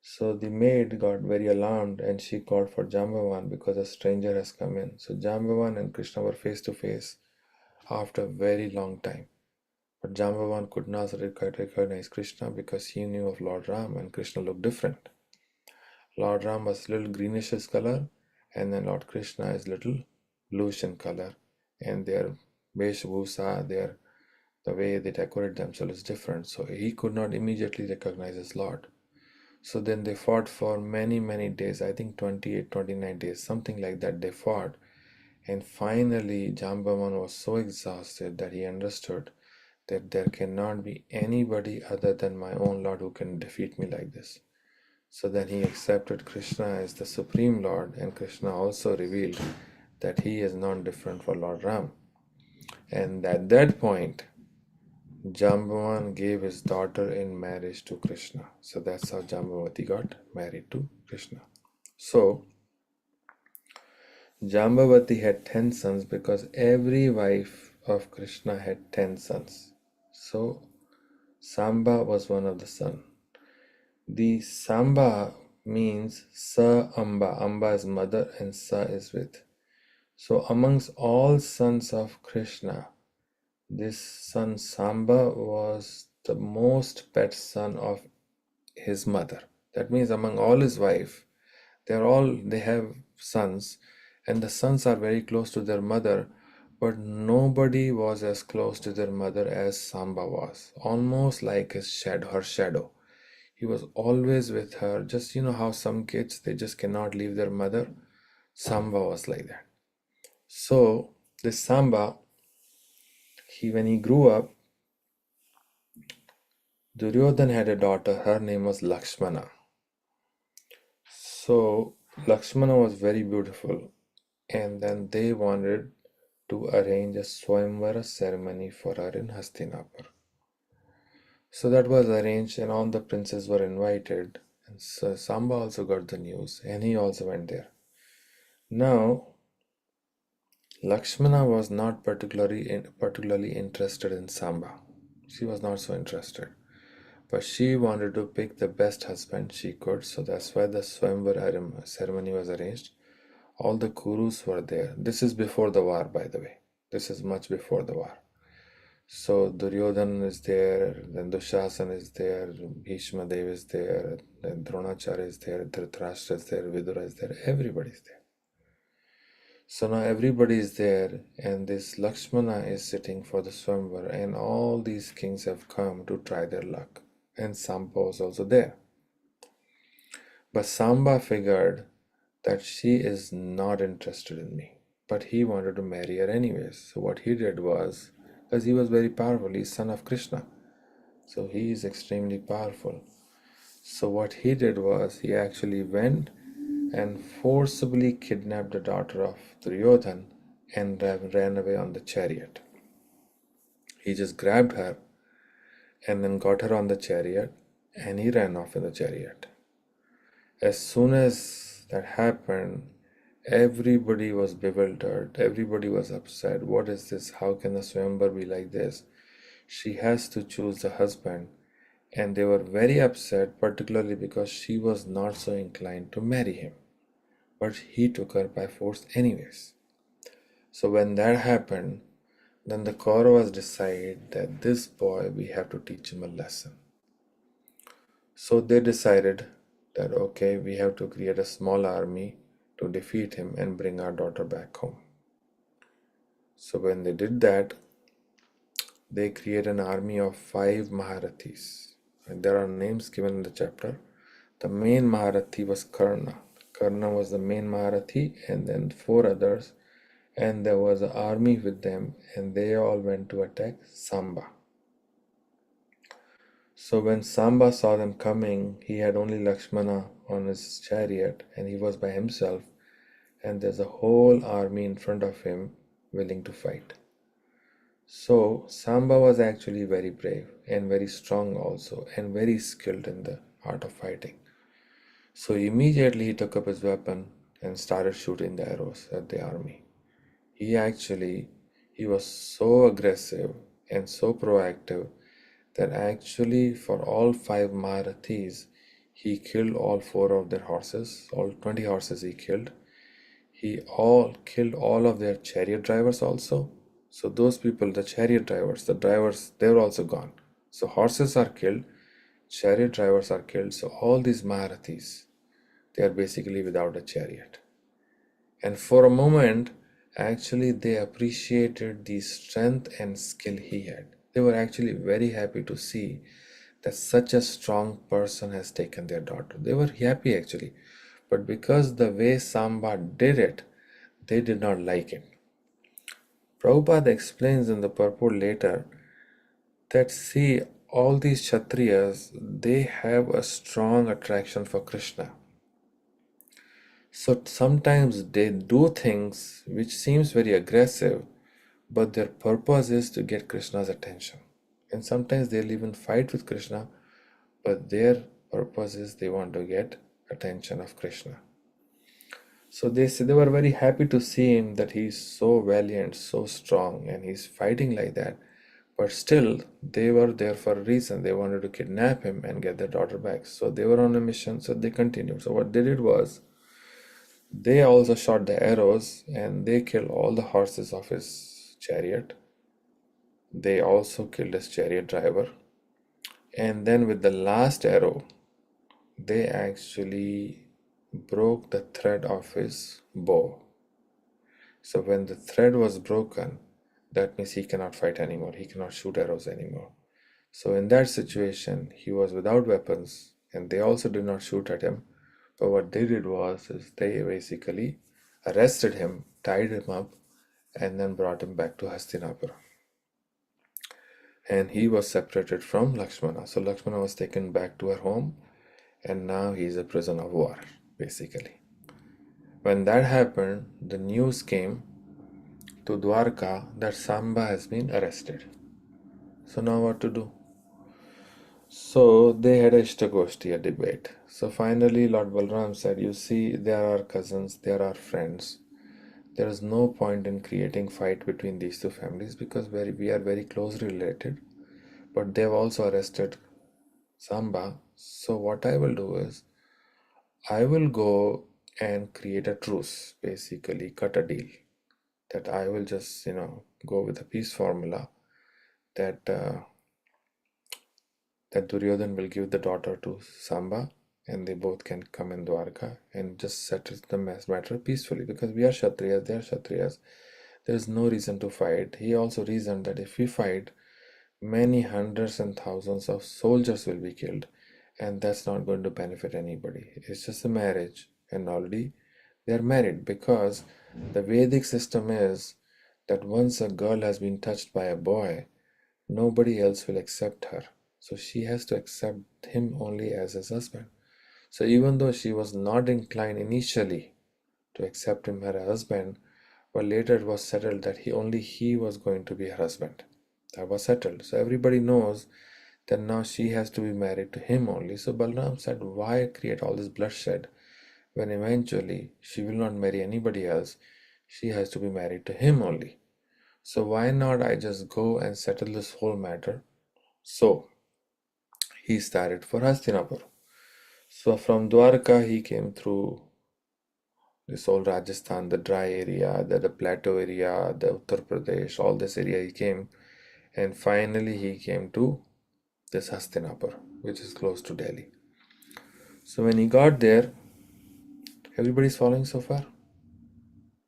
So the maid got very alarmed and she called for Jambavan because a stranger has come in. So Jambavan and Krishna were face to face after a very long time. But Jambavan could not recognize Krishna because he knew of Lord Ram, and Krishna looked different. Lord Ram was a little greenish color, and then Lord Krishna is little bluish in color, and their Veshabhusa, the way they decorate themselves is different. So he could not immediately recognize his Lord. So then they fought for many, many days. I think 28, 29 days, something like that they fought. And finally, Jambavan was so exhausted that he understood that there cannot be anybody other than my own Lord who can defeat me like this. So then he accepted Krishna as the Supreme Lord, and Krishna also revealed that he is not different for Lord Ram. And at that point, Jambavan gave his daughter in marriage to Krishna. So that's how Jambavati got married to Krishna. So Jambavati had 10 sons because every wife of Krishna had 10 sons. So Samba was one of the sons. The Samba means Sa Amba. Amba is mother and Sa is with. So amongst all sons of Krishna, this son Samba was the most pet son of his mother. That means among all his wife, they have sons, and the sons are very close to their mother, but nobody was as close to their mother as Samba was. Almost like his shadow, her shadow. He was always with her. Just how some kids they just cannot leave their mother. Samba was like that. So this Samba, when he grew up, Duryodhan had a daughter. Her name was Lakshmana. So Lakshmana was very beautiful, and then they wanted to arrange a Swayamvara ceremony for her in Hastinapur. So that was arranged, and all the princes were invited. And so Samba also got the news, and he also went there. Now, Lakshmana was not particularly interested in Samba. She was not so interested. But she wanted to pick the best husband she could, so that's why the Swayamvara ceremony was arranged. All the Kurus were there. This is before the war, by the way. This is much before the war. So Duryodhan is there, then Dushasana is there, Bhishma Dev is there, then Dronacharya is there, Dhritarashtra is there, Vidura is there, everybody is there. So now everybody is there, and this Lakshmana is sitting for the Swayamvara, and all these kings have come to try their luck. And Samba was also there. But Samba figured that she is not interested in me. But he wanted to marry her anyways. So what he did was, because he was very powerful, he's son of Krishna. So he is extremely powerful. So what he did was, he actually went and forcibly kidnapped the daughter of Duryodhan and ran away on the chariot. He just grabbed her and then got her on the chariot and he ran off in the chariot. As soon as that happened, everybody was bewildered, everybody was upset. What is this? How can the Swayamvar be like this? She has to choose the husband. And they were very upset, particularly because she was not so inclined to marry him. But he took her by force, anyways. So when that happened, then the Kauravas decided that this boy, we have to teach him a lesson. So they decided that okay, we have to create a small army to defeat him and bring our daughter back home. So when they did that, they create an army of 5 Maharathis. And there are names given in the chapter. The main Maharathi was Karna. Karna was the main Maharathi, and then 4 others, and there was an army with them, and they all went to attack Samba. So when Samba saw them coming, he had only Lakshmana on his chariot, and he was by himself, and there's a whole army in front of him willing to fight. So Samba was actually very brave and very strong also, and very skilled in the art of fighting. So immediately he took up his weapon and started shooting the arrows at the army. He was so aggressive and so proactive that actually for all 5 Maharathis, he killed all 4 of their horses, all 20 horses he killed. He killed all of their chariot drivers also. So those people, the chariot drivers, they were also gone. So horses are killed, chariot drivers are killed. So all these Maharathis, they are basically without a chariot. And for a moment, actually, they appreciated the strength and skill he had. They were actually very happy to see that such a strong person has taken their daughter. They were happy actually. But because the way Samba did it, they did not like it. Prabhupada explains in the purport later that see, all these Kshatriyas, they have a strong attraction for Krishna. So sometimes they do things which seems very aggressive, but their purpose is to get Krishna's attention. And sometimes they'll even fight with Krishna, but their purpose is they want to get attention of Krishna. So they were very happy to see him that he's so valiant, so strong, and he's fighting like that. But still, they were there for a reason. They wanted to kidnap him and get their daughter back. So they were on a mission, so they continued. So what they did was, they also shot the arrows and they killed all the horses of his chariot. They also killed his chariot driver. And then with the last arrow, they actually broke the thread of his bow. So when the thread was broken, that means he cannot fight anymore. He cannot shoot arrows anymore. So in that situation, he was without weapons, and they also did not shoot at him. But what they did was is they basically arrested him, tied him up, and then brought him back to Hastinapura. And he was separated from Lakshmana. So Lakshmana was taken back to her home, and now he is a prisoner of war, basically. When that happened, the news came to Dwarka that Samba has been arrested. So now what to do? So they had a Ishtagoshti, a debate. So finally Lord Balram said, you see, they are our cousins, they are our friends. There is no point in creating fight between these two families because we are very closely related. But they have also arrested Samba. So what I will do is, I will go and create a truce, basically cut a deal. That I will just, go with a peace formula that that Duryodhan will give the daughter to Samba and they both can come in Dwarka and just settle the matter peacefully because we are Kshatriyas, they are Kshatriyas. There is no reason to fight. He also reasoned that if we fight, many hundreds and thousands of soldiers will be killed and that's not going to benefit anybody. It's just a marriage and already they are married because the Vedic system is that once a girl has been touched by a boy, nobody else will accept her. So she has to accept him only as his husband. So even though she was not inclined initially to accept him as her husband, but later it was settled that he was going to be her husband. That was settled. So everybody knows then now she has to be married to him only. So Balram said, why create all this bloodshed when eventually she will not marry anybody else? She has to be married to him only. So why not I just go and settle this whole matter? So he started for Hastinapur. So from Dwarka he came through this whole Rajasthan, the dry area, the plateau area, the Uttar Pradesh, all this area he came, and finally he came to this Hastinapur, which is close to Delhi. So when he got there, everybody's following so far?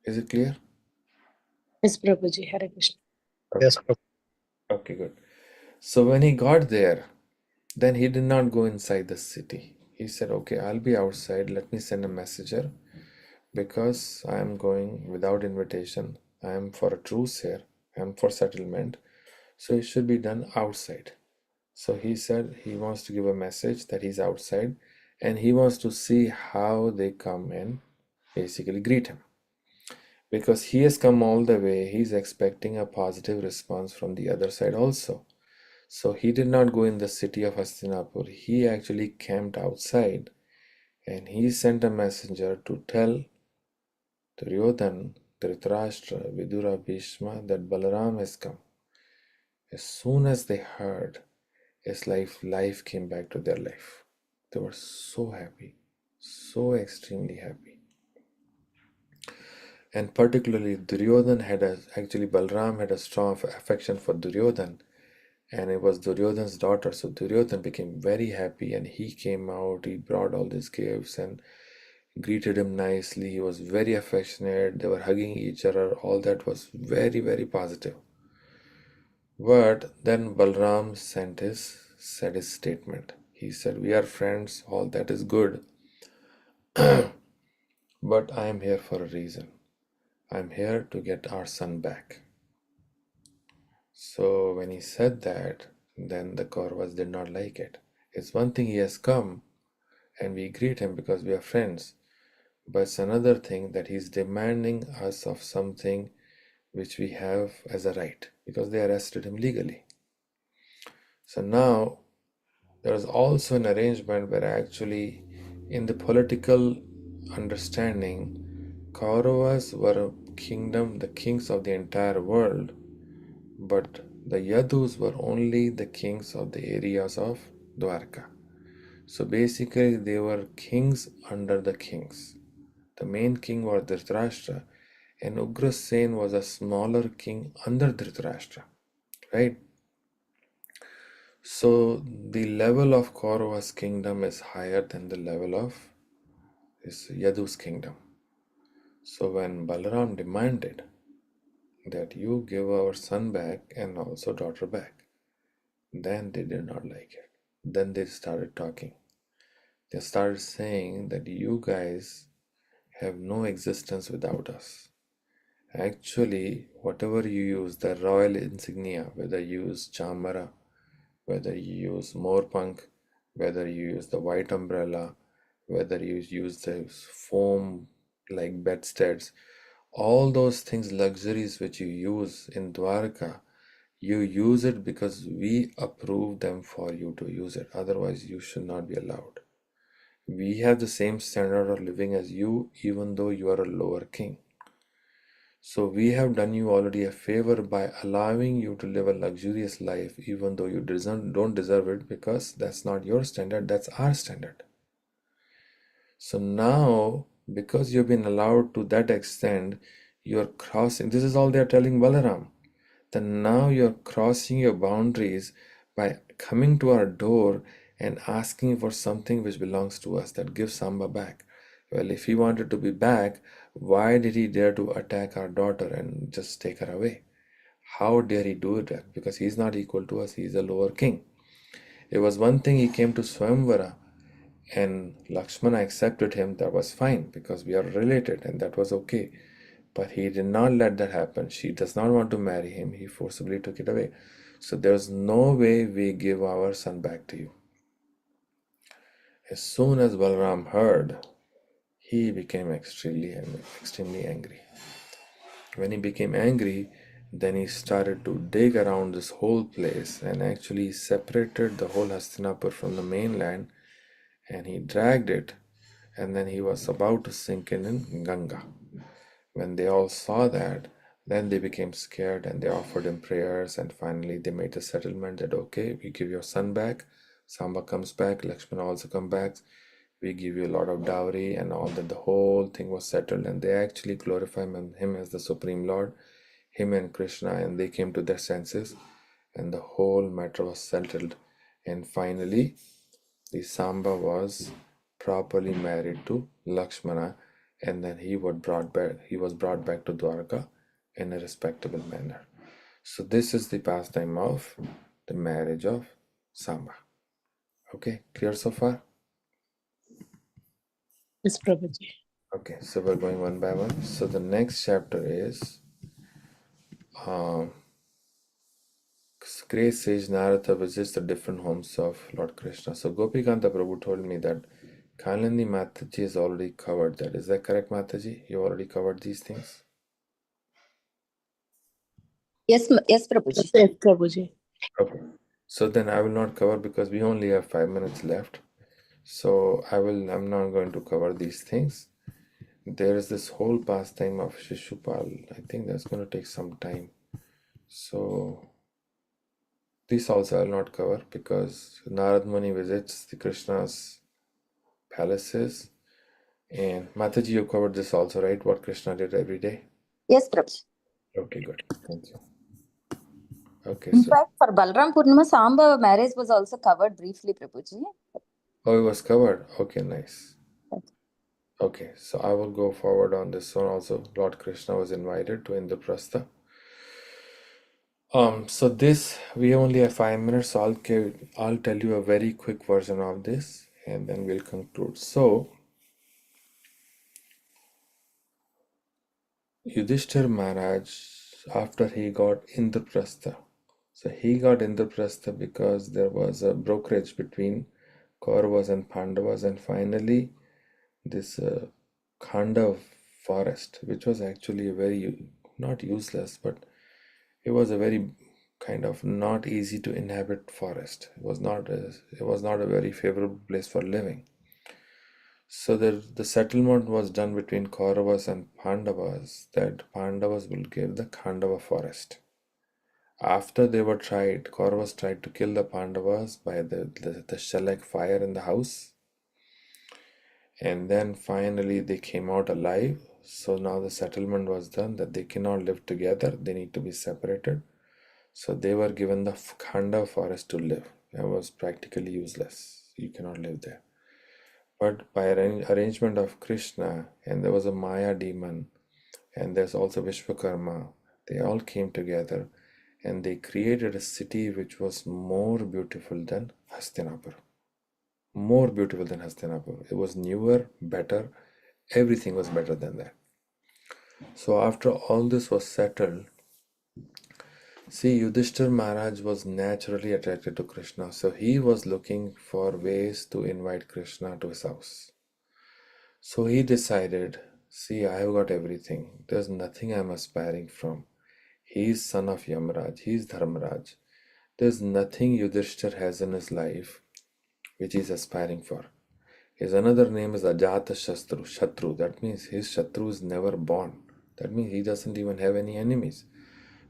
Is it clear? Yes, Prabhuji. Hare Krishna. Yes, Okay, okay, good. So when he got there, then he did not go inside the city. He said, okay, I'll be outside. Let me send a messenger because I am going without invitation. I am for a truce here. I am for settlement. So it should be done outside. So he said he wants to give a message that he's outside and he wants to see how they come and basically greet him. Because he has come all the way, he's expecting a positive response from the other side also. So he did not go in the city of Hastinapur. He actually camped outside and he sent a messenger to tell Duryodhan, Dhritarashtra, Vidura, Bhishma that Balaram has come. As soon as they heard, his life came back to their life. They were so happy, so extremely happy. And particularly Duryodhan actually Balram had a strong affection for Duryodhan, and it was Duryodhan's daughter. So Duryodhan became very happy and he came out, he brought all these gifts and greeted him nicely. He was very affectionate, they were hugging each other, all that was very, very positive. But then Balram said his statement. He said, we are friends, all that is good, but I am here for a reason. I'm here to get our son back. So when he said that, then the Kauravas did not like it. It's one thing he has come and we greet him because we are friends, but it's another thing that he's demanding us of something which we have as a right because they arrested him legally. So now there was also an arrangement where actually in the political understanding, Kauravas were a kingdom, the kings of the entire world, but the Yadus were only the kings of the areas of Dwarka. So basically, they were kings under the kings. The main king was Dhritarashtra, and Ugrasen was a smaller king under Dhritarashtra, right? So the level of Kaurava's kingdom is higher than the level of his Yadu's kingdom. So when Balaram demanded that you give our son back and also daughter back, then they did not like it. Then they started talking. They started saying that you guys have no existence without us. Actually, whatever you use, the royal insignia, whether you use chamara, whether you use morpunk, whether you use the white umbrella, whether you use the foam like bedsteads, all those things, luxuries which you use in Dwarka, you use it because we approve them for you to use it. Otherwise, you should not be allowed. We have the same standard of living as you, even though you are a lower king. So we have done you already a favor by allowing you to live a luxurious life, even though you don't deserve it, because that's not your standard, that's our standard. So now, because you've been allowed to that extent, you're crossing. This is all they're telling Balaram. Then now you're crossing your boundaries by coming to our door and asking for something which belongs to us, that gives Samba back. Well, if he wanted to be back, why did he dare to attack our daughter and just take her away? How dare he do that? Because he's not equal to us, he's a lower king. It was one thing he came to Swamvara and Lakshmana accepted him, that was fine because we are related and that was okay. But he did not let that happen. She does not want to marry him. He forcibly took it away. So there's no way we give our son back to you. As soon as Balram heard, he became extremely angry. When he became angry, Then he started to dig around this whole place and actually separated the whole Hastinapur from the mainland, and he dragged it, and then he was about to sink in Ganga. When they all saw that, then they became scared and they offered him prayers, and finally they made a settlement that okay, we give your son back, Samba comes back, Lakshmana also comes back, we give you a lot of dowry and all that. The whole thing was settled, and they actually glorify him as the Supreme Lord, him and Krishna, and they came to their senses, and the whole matter was settled. And finally, the Samba was properly married to Lakshmana, and then he was brought back to Dwarka in a respectable manner. So this is the pastime of the marriage of Samba. Okay, clear so far? Yes, Prabhuji. Okay, so we're going one by one. So the next chapter is Grace sage Narada visits the different homes of Lord Krishna. So Gopikanta Prabhu told me that Kalani Mataji has already covered that. Is that correct, Mataji? You already covered these things? Yes, yes, Prabhuji. Yes, Prabhuji. Okay. So then I will not cover because we only have 5 minutes left. So I'm not going to cover these things. There is this whole pastime of Shishupal. I think that's going to take some time. So this also I will not cover because Narad Muni visits the Krishna's palaces. And Mataji, you covered this also, right? What Krishna did every day? Yes, Prabhuji. Okay, good. Thank you. Okay, In so fact, for Balram Purnima, Samba marriage was also covered briefly, Prabhuji. oh, it was covered. Okay, nice. Okay, so I will go forward on this one also. Lord Krishna was invited to Indraprastha. So this we only have 5 minutes, so I'll tell you a very quick version of this, and then we'll conclude. So Yudhishthir Maharaj, after he got Indraprastha, so he got Indraprastha because there was a brokerage between Kauravas and Pandavas, and finally this Khandav forest, which was actually a very not useless, but it was a very kind of not easy to inhabit forest. It was not a very favorable place for living. So the settlement was done between Kauravas and Pandavas that Pandavas will give the Khandava forest. After they were tried, Kauravas tried to kill the Pandavas by the shellac fire in the house, and then finally they came out alive. So now the settlement was done that they cannot live together, they need to be separated. So they were given the Khanda forest to live. It was practically useless. You cannot live there. But by arrangement of Krishna, and there was a Maya demon, and there's also Vishwakarma, they all came together and they created a city which was more beautiful than Hastinapur. More beautiful than Hastinapur. It was newer, better, everything was better than that. So after all this was settled, see, Yudhishthir Maharaj was naturally attracted to Krishna, so he was looking for ways to invite Krishna to his house. So he decided, see, I have got everything. There's nothing I'm aspiring from. He's son of Yamraj, he's Dharmaraj. There's nothing Yudhishthir has in his life which he's aspiring for. His another name is Ajata Shatru. That means his Shatru is never born. That means he doesn't even have any enemies.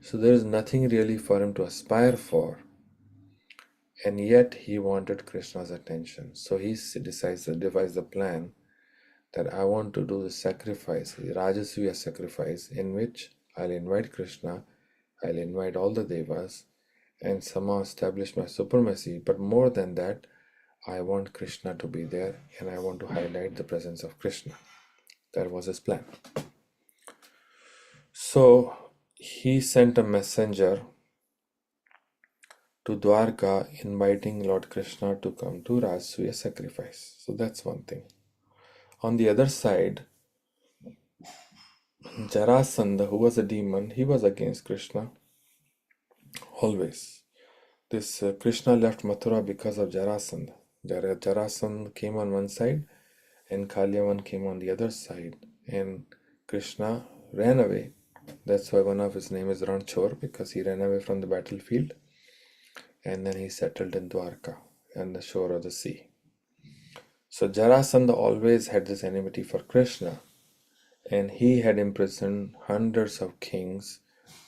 So there is nothing really for him to aspire for. And yet he wanted Krishna's attention. So he decides to devise a plan that I want to do the sacrifice, the Rajasuya sacrifice, in which I'll invite Krishna, I'll invite all the devas, and somehow establish my supremacy. But more than that, I want Krishna to be there, and I want to highlight the presence of Krishna. That was his plan. So he sent a messenger to Dwarka inviting Lord Krishna to come to Rajasuya sacrifice. So that's one thing. On the other side, Jarasandha, who was a demon, he was against Krishna always. This Krishna left Mathura because of Jarasandha. Jarasandha came on one side and Kalyavan came on the other side, and Krishna ran away That's why one of his name is Ranchor, because he ran away from the battlefield and then he settled in Dwarka on the shore of the sea. So Jarasandha always had this enmity for Krishna, and he had imprisoned hundreds of kings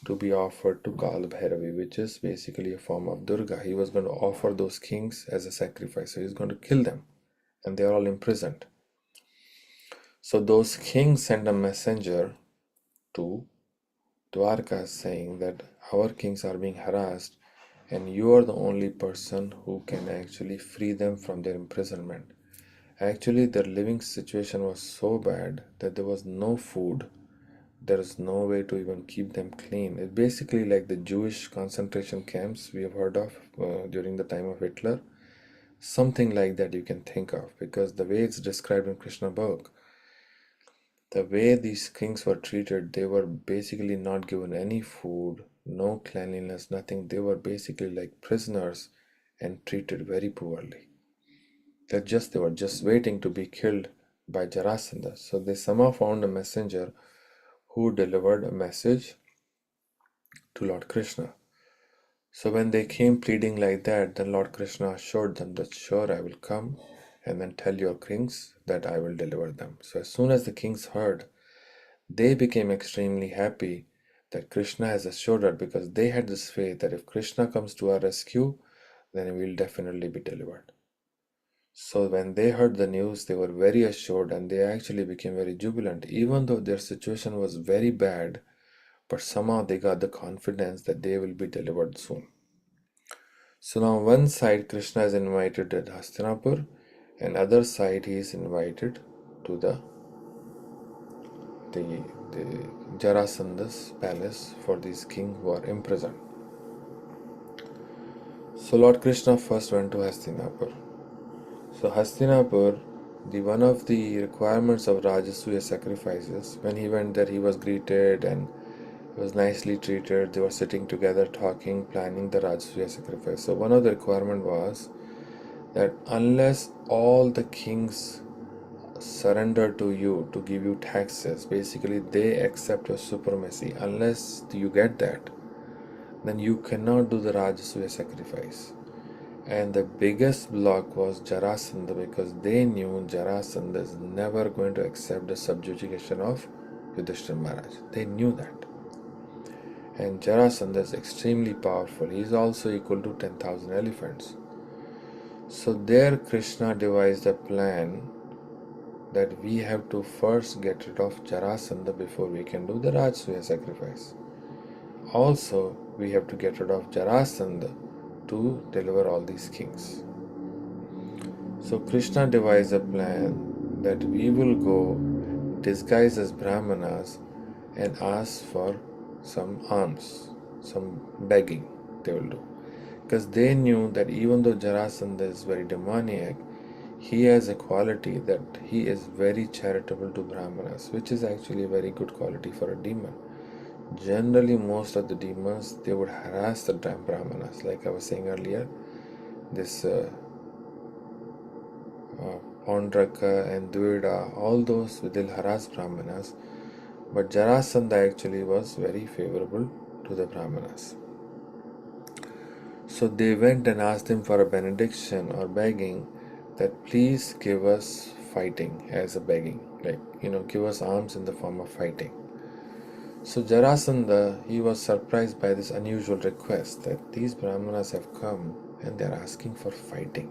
to be offered to Kal Bhairavi, which is basically a form of Durga. He was going to offer those kings as a sacrifice, so he's going to kill them, and they are all imprisoned. So those kings sent a messenger to Dwarka saying that our kings are being harassed, and you are the only person who can actually free them from their imprisonment. Actually, their living situation was so bad that there was no food. There is no way to even keep them clean. It's basically like the Jewish concentration camps we have heard of during the time of Hitler. Something like that you can think of, because the way it's described in Krishna book, the way these kings were treated, they were basically not given any food, no cleanliness, nothing. They were basically like prisoners and treated very poorly. They were just waiting to be killed by Jarasandha. So they somehow found a messenger who delivered a message to Lord Krishna. So when they came pleading like that, then Lord Krishna assured them that sure, I will come and then tell your kings that I will deliver them. So as soon as the kings heard, they became extremely happy that Krishna has assured her, because they had this faith that if Krishna comes to our rescue, then we will definitely be delivered. So when they heard the news, they were very assured and they actually became very jubilant, even though their situation was very bad, but somehow they got the confidence that they will be delivered soon. So now one side Krishna is invited at Hastinapur, and other side he is invited to the Jarasandha's palace for these kings who are imprisoned. So Lord Krishna first went to Hastinapur. So Hastinapur, one of the requirements of Rajasuya sacrifices, when he went there, he was greeted and he was nicely treated. They were sitting together, talking, planning the Rajasuya sacrifice. So one of the requirement was that unless all the kings surrender to you to give you taxes, basically they accept your supremacy, unless you get that, then you cannot do the Rajasuya sacrifice. And the biggest block was Jarasandha, because they knew Jarasandha is never going to accept the subjugation of Yudhishthira Maharaj. They knew that. And Jarasandha is extremely powerful. He is also equal to 10,000 elephants. So there Krishna devised a plan that we have to first get rid of Jarasandha before we can do the Rajasuya sacrifice. Also, we have to get rid of Jarasandha to deliver all these kings. So Krishna devised a plan that we will go disguised as Brahmanas and ask for some alms, some begging they will do. Because they knew that even though Jarasandha is very demoniac, he has a quality that he is very charitable to Brahmanas, which is actually a very good quality for a demon. Generally, most of the demons, they would harass the Brahmanas. Like I was saying earlier, this Paundraka and Dvida, all those will harass Brahmanas. But Jarasandha actually was very favorable to the Brahmanas. So they went and asked him for a benediction or begging that please give us fighting as a begging, like, give us arms in the form of fighting. So Jarasandha, he was surprised by this unusual request that these Brahmanas have come and they are asking for fighting.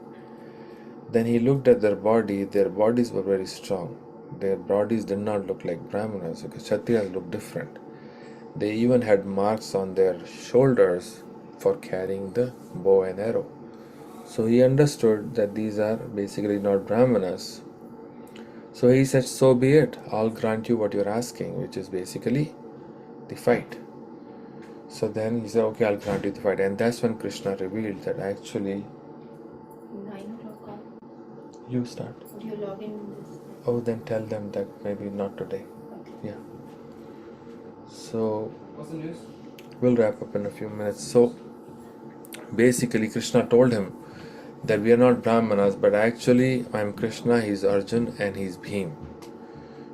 Then he looked at their bodies were very strong. Their bodies did not look like Brahmanas, because Kshatriyas look different. They even had marks on their shoulders for carrying the bow and arrow. So he understood that these are basically not Brahmanas. So he said, so be it, I'll grant you what you're asking, which is basically the fight. So then he said, okay, I'll grant you the fight. And that's when Krishna revealed that actually 9 o'clock. you start. Would you log in this? Oh, then tell them that maybe not today. Okay. Yeah. So What's the news? we'll wrap up in a few minutes. So basically Krishna told him that we are not Brahmanas, but actually I am Krishna, he's Arjun, and he's Bhim.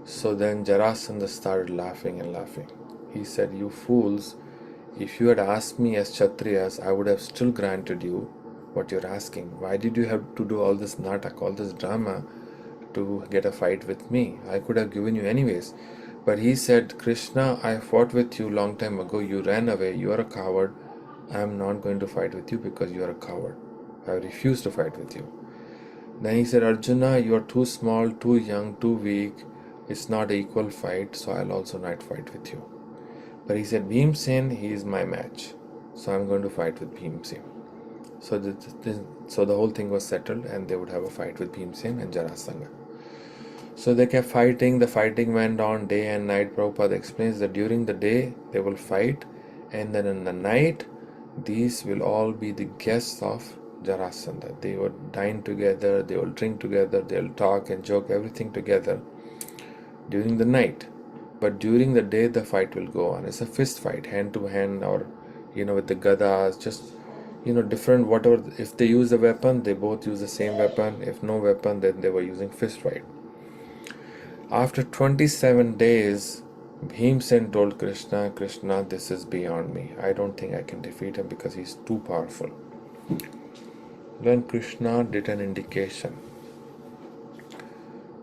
So then Jarasandha started laughing and laughing. He said, "You fools, if you had asked me as Kshatriyas, I would have still granted you what you're asking. Why did you have to do all this natak, all this drama to get a fight with me? I could have given you anyways." But he said, "Krishna, I fought with you long time ago. You ran away. You are a coward. I am not going to fight with you because you are a coward. I refuse to fight with you." Then he said, "Arjuna, you are too small, too young, too weak. It's not an equal fight, so I'll also not fight with you." But he said, "Bhimsen, he is my match. So I'm going to fight with Bhimsen." So the whole thing was settled, and they would have a fight with Bhimsen and Jarasandha. So they kept fighting. The fighting went on day and night. Prabhupada explains that during the day they will fight, and then in the night these will all be the guests of Jarasandha. They will dine together, they will drink together, they'll talk and joke, everything together during the night. But during the day the fight will go on. It's a fist fight, hand to hand, or with the gadas, just different, whatever. If they use a weapon, they both use the same weapon. If no weapon, then they were using fist fight. After 27 days, Bhimsen told Krishna, "Krishna, this is beyond me. I don't think I can defeat him because he's too powerful." Then Krishna did an indication.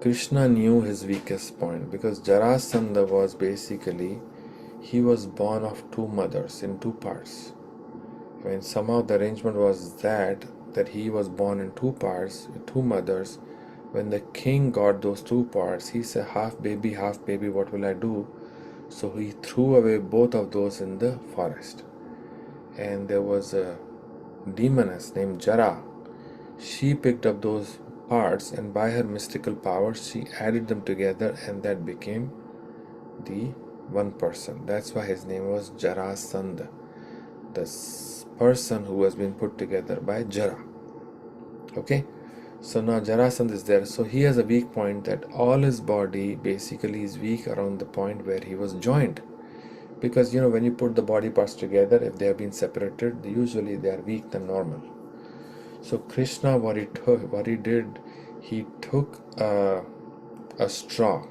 Krishna knew his weakest point, because Jarasandha was basically, he was born of two mothers in two parts. Somehow the arrangement was that he was born in two parts with two mothers. When the king got those two parts, he said, half baby, what will I do? So he threw away both of those in the forest. And there was a demoness named Jara. She picked up those parts, and by her mystical powers, she added them together, and that became the one person. That's why his name was Jarasandha, the person who has been put together by Jara. Okay? So now Jarasandha is there. So he has a weak point, that all his body basically is weak around the point where he was joined. Because when you put the body parts together, if they have been separated, usually they are weak than normal. So Krishna, what he did, he took a straw,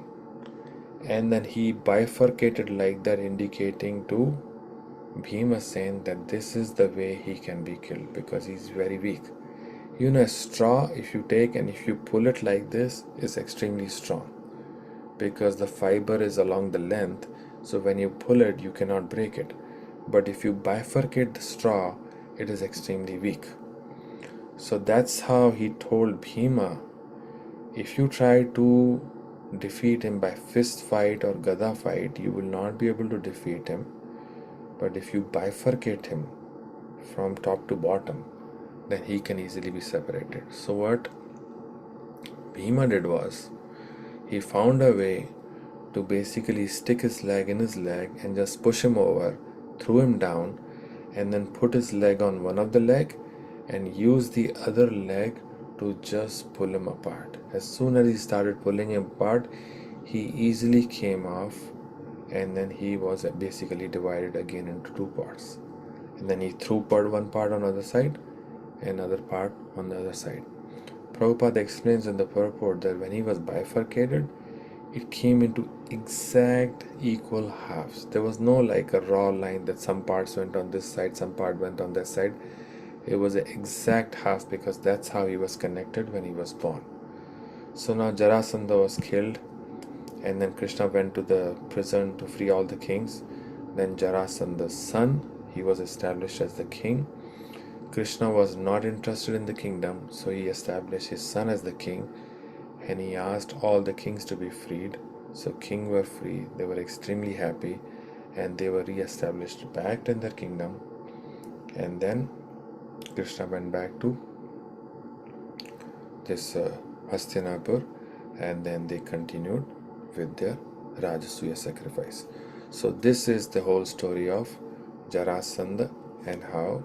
and then he bifurcated like that, indicating to Bhimasen that this is the way he can be killed, because he's very weak. A straw, if you take and if you pull it like this, is extremely strong, because the fiber is along the length, so when you pull it, you cannot break it. But if you bifurcate the straw, it is extremely weak. So that's how he told Bhima, if you try to defeat him by fist fight or gada fight, you will not be able to defeat him. But if you bifurcate him from top to bottom, then he can easily be separated. So what Bhima did was, he found a way to basically stick his leg in his leg and just push him over, threw him down, and then put his leg on one of the leg and use the other leg to just pull him apart. As soon as he started pulling him apart, he easily came off, and then he was basically divided again into two parts. And then he threw one part on the other side, another part on the other side. Prabhupada explains in the purport that when he was bifurcated, it came into exact equal halves. There was no like a raw line that some parts went on this side, some part went on that side. It was an exact half, because that's how he was connected when he was born. So now Jarasandha was killed, and then Krishna went to the prison to free all the kings. Then Jarasandha's son, he was established as the king. Krishna was not interested in the kingdom, so he established his son as the king, and he asked all the kings to be freed. So kings were free, they were extremely happy, and they were re-established back in their kingdom. And then Krishna went back to this Hastinapur, and then they continued with their Rajasuya sacrifice. So this is the whole story of Jarasandha and how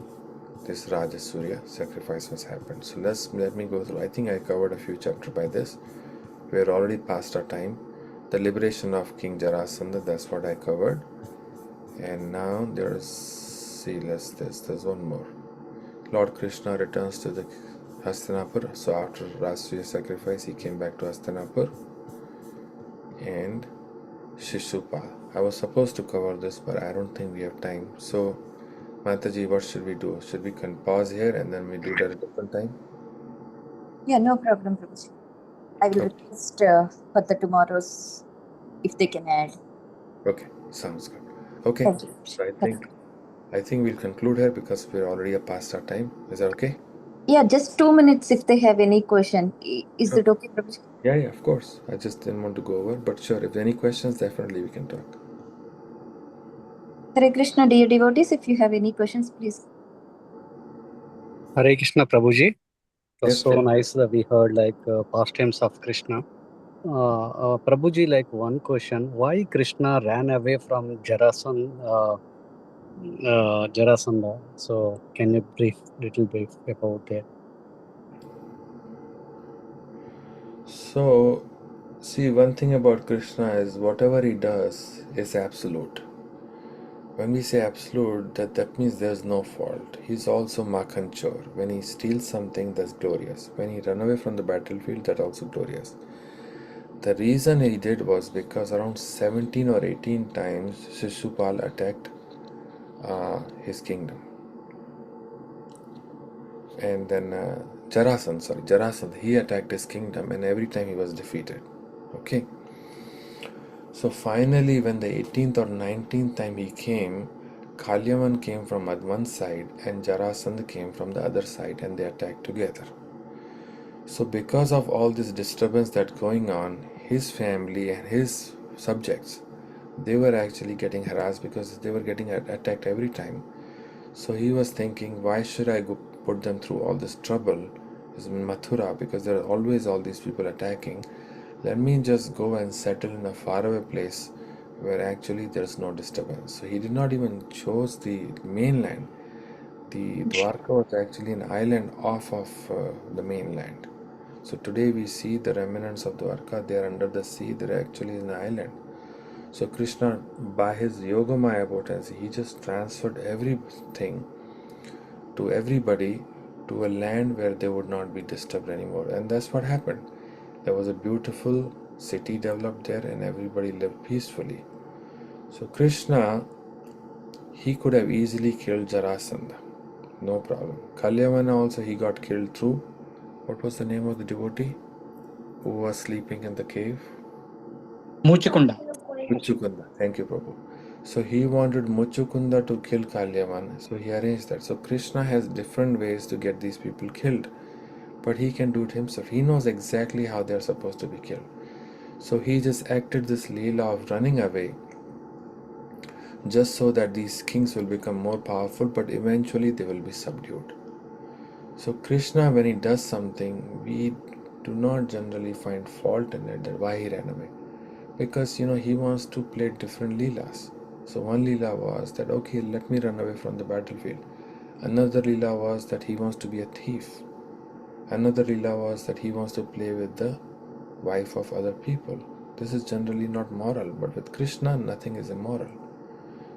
this Rajasuya sacrifice was happened. So let me go through. I think I covered a few chapters by this. We're already past our time. The liberation of King Jarasandha, that's what I covered. And now there's one more. Lord Krishna returns to the Hastinapur. So after Rajasuya sacrifice, he came back to Hastinapur, and Shishupal, I was supposed to cover this, but I don't think we have time. So, Mataji, what should we do? Should we pause here and then we do it at a different time? Yeah, no problem, Prabhuji. I will Okay. request for the tomorrow's if they can add. Okay, sounds good. Okay, Thank you. so I think we'll conclude here because we're already past our time. Is that okay? Yeah, just 2 minutes if they have any question. Is Sure. it okay, Prabhuji? Yeah, of course. I just didn't want to go over, but sure, if there are any questions, definitely we can talk. Hare Krishna, dear devotees, if you have any questions, please. Hare Krishna Prabhuji. It was Yes, so Prabhu. nice that we heard pastimes of Krishna. Prabhuji, one question: why Krishna ran away from Jarasandha? So, can you little brief about that? So, see, one thing about Krishna is whatever he does is absolute. When we say absolute, that means there's no fault. He's also Makhanchor. When he steals something, that's glorious. When he ran away from the battlefield, that's also glorious. The reason he did was because around 17 or 18 times Shishupal attacked his kingdom. And then Jarasandh, he attacked his kingdom and every time he was defeated. Okay. So finally, when the 18th or 19th time he came, Kalyavan came from one side and Jarasandh came from the other side and they attacked together. So because of all this disturbance that's going on, his family and his subjects, they were actually getting harassed because they were getting attacked every time. So he was thinking, why should I go put them through all this trouble? It's in Mathura because there are always all these people attacking. Let me just go and settle in a faraway place where actually there's no disturbance. So he did not even choose the mainland. The Dwarka was actually an island off of the mainland. So today we see the remnants of Dwarka, they are under the sea, they're actually an island. So Krishna, by his Yogamaya potency, he just transferred everything to everybody to a land where they would not be disturbed anymore. And that's what happened. There was a beautiful city developed there and everybody lived peacefully. So Krishna, he could have easily killed Jarasandha. No problem. Kalyavana also he got killed through, what was the name of the devotee who was sleeping in the cave? Muchikunda. Muchukunda. Thank you, Prabhu. So he wanted Muchukunda to kill Kalyavan. So he arranged that. So Krishna has different ways to get these people killed. But he can do it himself. He knows exactly how they're supposed to be killed. So he just acted this Leela of running away just so that these kings will become more powerful, but eventually they will be subdued. So Krishna, when he does something, we do not generally find fault in it, that why he ran away. Because he wants to play different Leelas. So one Leela was that, okay, let me run away from the battlefield. Another Leela was that he wants to be a thief. Another Leela was that he wants to play with the wife of other people. This is generally not moral, but with Krishna, nothing is immoral.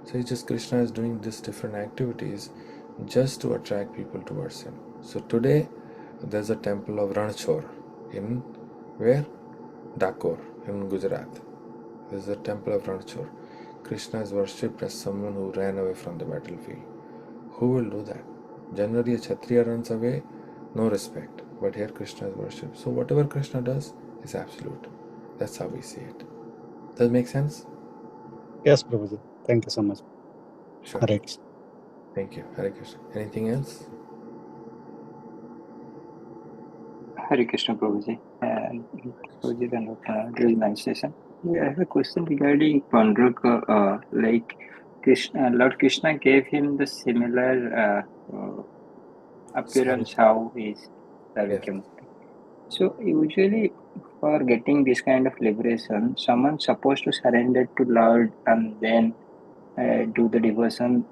So it's just Krishna is doing these different activities just to attract people towards him. So today, there's a temple of Ranchor in where? Dakor in Gujarat. There's a temple of Ranchor. Krishna is worshipped as someone who ran away from the battlefield. Who will do that? Generally, a Kshatriya runs away, no respect. But here Krishna is worshipped. So whatever Krishna does is absolute. That's how we see it. Does it make sense? Yes, Prabhuji. Thank you so much. Sure. Hare Krishna. Thank you. Hare Krishna. Anything else? Hare Krishna Prabhuji. Prabhuji, then really nice session. Yeah, I have a question regarding Panduraka. Krishna, Lord Krishna gave him the similar appearance how he is Yes. Sarvakya. So usually for getting this kind of liberation, someone's supposed to surrender to Lord and then do the devotion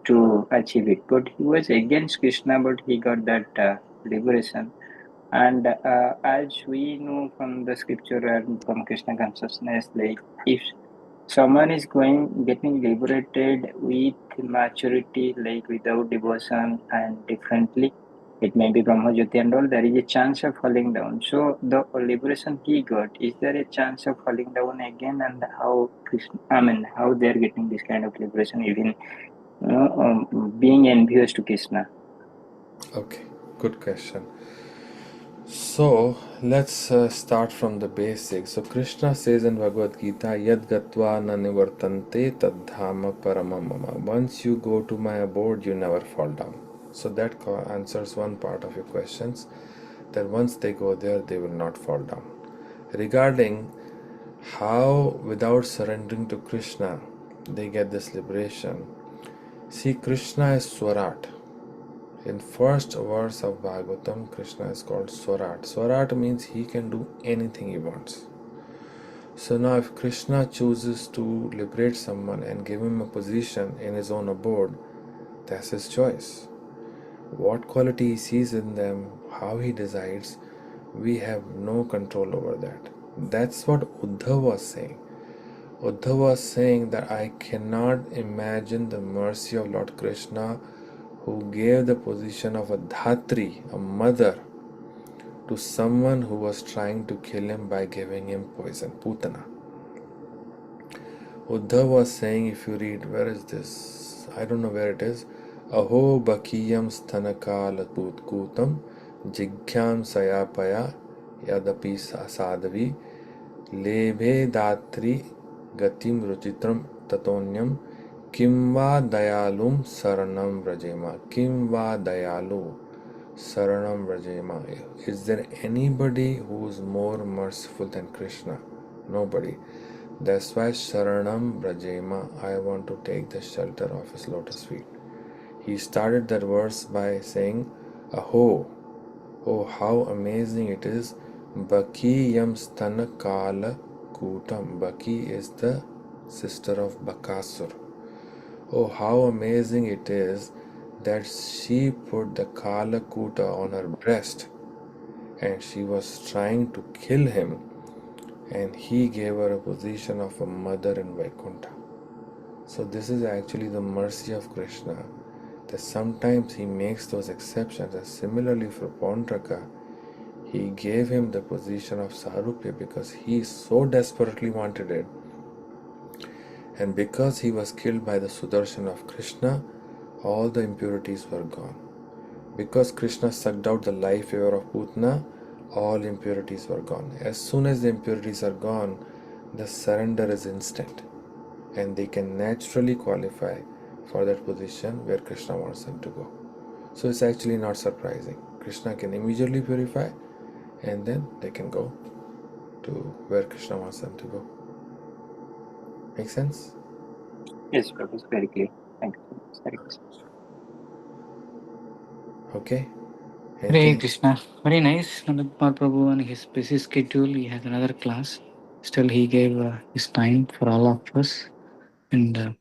to achieve it. But he was against Krishna, but he got that liberation. And as we know from the scripture and from Krishna consciousness, like if someone is getting liberated with maturity, like without devotion and differently, it may be Brahmajyoti and all, there is a chance of falling down. So the liberation he got, is there a chance of falling down again? And how Krishna, I mean, how they're getting this kind of liberation, even being envious to Krishna? Okay, good question. So let's start from the basics. So Krishna says in Bhagavad Gita, Yad gatva na nivartante tad dhama paramam mama. Once you go to my abode, you never fall down. So that answers one part of your questions, that once they go there, they will not fall down. Regarding how, without surrendering to Krishna, they get this liberation. See, Krishna is Swarat. In first verse of Bhagavatam, Krishna is called Swarat. Swarat means he can do anything he wants. So now if Krishna chooses to liberate someone and give him a position in his own abode, that's his choice. What quality he sees in them, how he decides, we have no control over that. That's what Uddhav was saying. Uddhav was saying that I cannot imagine the mercy of Lord Krishna, who gave the position of a dhatri, a mother, to someone who was trying to kill him by giving him poison, putana. Uddhav was saying, if you read, where is this? I don't know where it is. Aho bakiyam sthanakala tutkutam jigyam sayapaya yadapi sadhavi lebhe datri gatim ruchitram tatonyam Kimva dayalum saranam vrajema. Kimva dayalu saranam vrajema. Is there anybody who is more merciful than Krishna? Nobody. That's why saranam vrajema, I want to take the shelter of his lotus feet. He started that verse by saying, Aho, oh how amazing it is. Baki yam stana kala kutam. Baki is the sister of Bakasur. Oh, how amazing it is that she put the Kalakuta on her breast and she was trying to kill him, and he gave her a position of a mother in Vaikuntha. So this is actually the mercy of Krishna, that sometimes he makes those exceptions. And similarly for Paundraka, he gave him the position of Sarupya because he so desperately wanted it. And because he was killed by the Sudarshan of Krishna, all the impurities were gone. Because Krishna sucked out the life giver of Putana, all impurities were gone. As soon as the impurities are gone, the surrender is instant, and they can naturally qualify for that position where Krishna wants them to go. So it's actually not surprising. Krishna can immediately purify, and then they can go to where Krishna wants them to go. Make sense? Yes, Prabhu, it's very clear. Thank you. Very good. Okay. Hare Anything? Krishna. Very nice. Nandakumar Prabhu on his busy schedule, he has another class. Still, he gave his time for all of us. And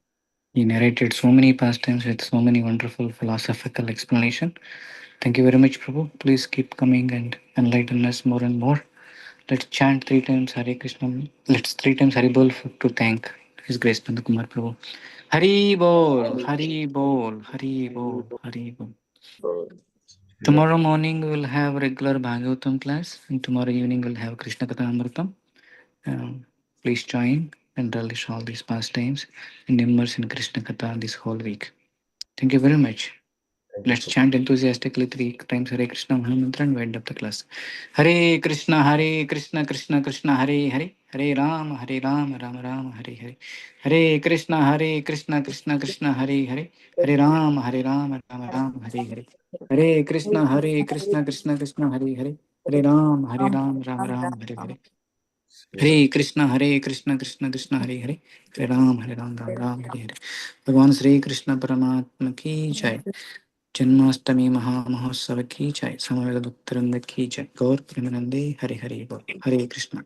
he narrated so many pastimes with so many wonderful philosophical explanation. Thank you very much, Prabhu. Please keep coming and enlighten us more and more. Let's chant 3 times Hare Krishna. Let's 3 times Hari Bol to thank His Grace Nandakumar Prabhu. Hari Bol, Hari Bol, Hari Bol, Hari Bol. Tomorrow morning we will have regular Bhagavatam class, and tomorrow evening we'll have Krishna Kathamritam. Please join and relish all these pastimes and immerse in Krishna Katha this whole week. Thank you very much. Let's chant enthusiastically 3 times Hare Krishna Mahamantra and wind up the class. Hare Krishna, Krishna Krishna, Hare Hare, Hare Rama, Rama Rama, Hare Hare. Hare Krishna, Krishna Krishna, Hare Hare, Hare Rama, Rama Rama, Hare Hare. Hare Krishna, Krishna Krishna, Hare Hare, Hare Rama, Rama Rama, Hare Hare. Hare Krishna, Krishna Krishna, Hare Hare, Hare Rama, Rama Hare Hare. भगवान श्री कृष्ण परमात्मा की जय. जन्माष्टमी महामहोत्सव की जय. समवेत भक्तवृंद की जय. गौर प्रेमानंदे हरे हरे बोल. हरे कृष्ण.